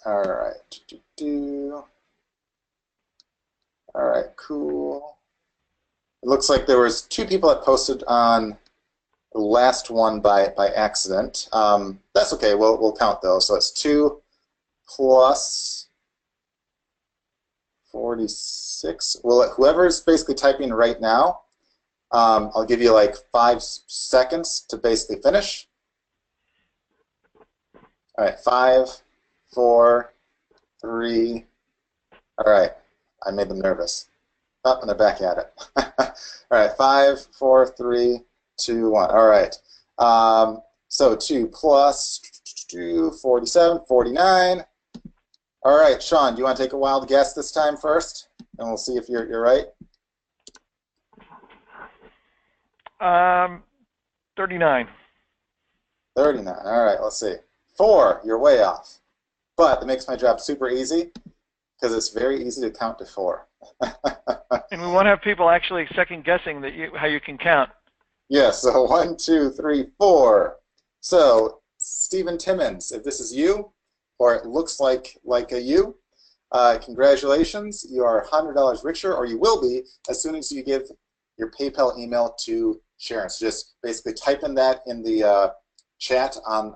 A: All right. All right, cool. It looks like there was 2 people that posted on the last one by accident. That's okay. We'll count those. So it's 2 plus 46. Well, whoever's basically typing right now, I'll give you like 5 seconds to basically finish. All right, 5, 4, 3. All right, I made them nervous. Oh, and they're back at it. All right, 5, 4, 3, 2, 1. All right. So 2 plus 2, 47, 49. All right, Sean, do you want to take a wild guess this time first? And we'll see if you're right.
B: 39.
A: 39. All right, let's see. 4. You're way off. But it makes my job super easy because it's very easy to count to 4.
B: And we won't have people actually second guessing that how you can count.
A: Yeah, so 1, 2, 3, 4. So Stephen Timmons, if this is you, or it looks like a you, congratulations. You are $100 richer, or you will be as soon as you give your PayPal email to Sharon. So just basically type in that in the chat on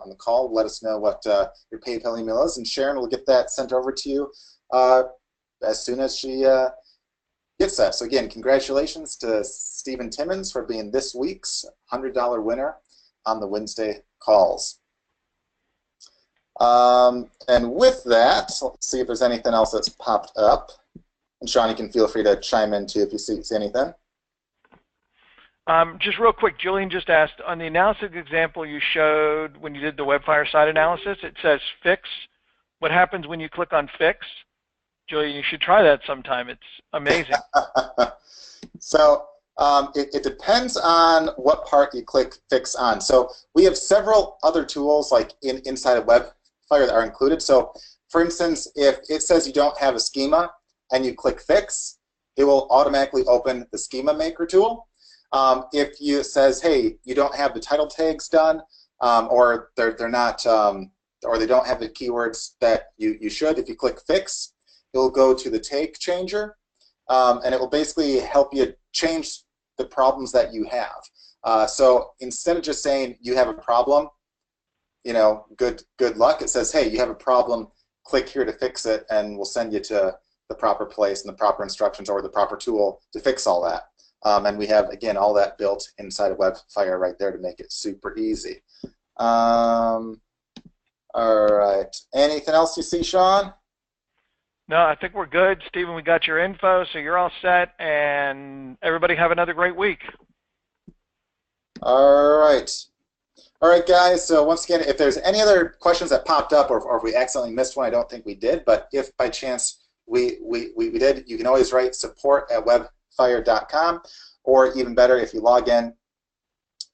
A: the call. Let us know what your PayPal email is, and Sharon will get that sent over to you as soon as she gets that. So again, congratulations to Stephen Timmons for being this week's $100 winner on the Wednesday calls. And with that, let's see if there's anything else that's popped up. And Sean, you can feel free to chime in too if you see anything.
B: Just real quick, Julian just asked, on the analysis example you showed when you did the WebFire site analysis, it says fix. What happens when you click on fix? Julian, you should try that sometime. It's amazing.
A: So it depends on what part you click fix on. So we have several other tools like inside of WebFire that are included. So for instance, if it says you don't have a schema and you click fix, it will automatically open the schema maker tool. If it says, hey, you don't have the title tags done, or they're not, or they don't have the keywords that you should, if you click fix, it will go to the tag changer, and it will basically help you change the problems that you have. So instead of just saying you have a problem, you know, good luck, it says, hey, you have a problem, click here to fix it, and we'll send you to the proper place and the proper instructions or the proper tool to fix all that. And we have, again, all that built inside of WebFire right there to make it super easy. All right. Anything else you see, Sean?
B: No, I think we're good. Stephen, we got your info, so you're all set. And everybody have another great week.
A: All right. All right, guys. So once again, if there's any other questions that popped up or if we accidentally missed one, I don't think we did. But if by chance we did, you can always write support@webfire.com, or even better, if you log in,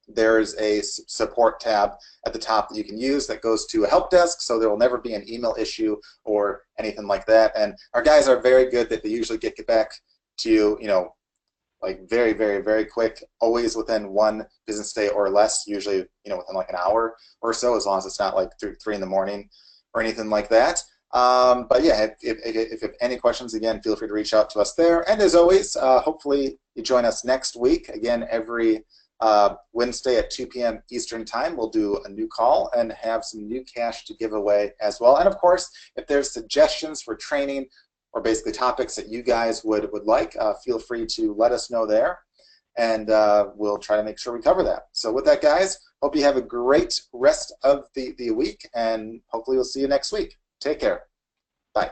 A: there's a support tab at the top that you can use that goes to a help desk, so there will never be an email issue or anything like that. And our guys are very good that they usually get back to you, you know, like very, very, very quick, always within 1 business day or less, usually, you know, within like an hour or so, as long as it's not like 3 in the morning or anything like that. But yeah, if you have any questions, again, feel free to reach out to us there. And as always, hopefully you join us next week. Again, every Wednesday at 2 p.m. Eastern Time, we'll do a new call and have some new cash to give away as well. And of course, if there's suggestions for training or basically topics that you guys would like, feel free to let us know there, and we'll try to make sure we cover that. So with that, guys, hope you have a great rest of the week, and hopefully we'll see you next week. Take care. Bye.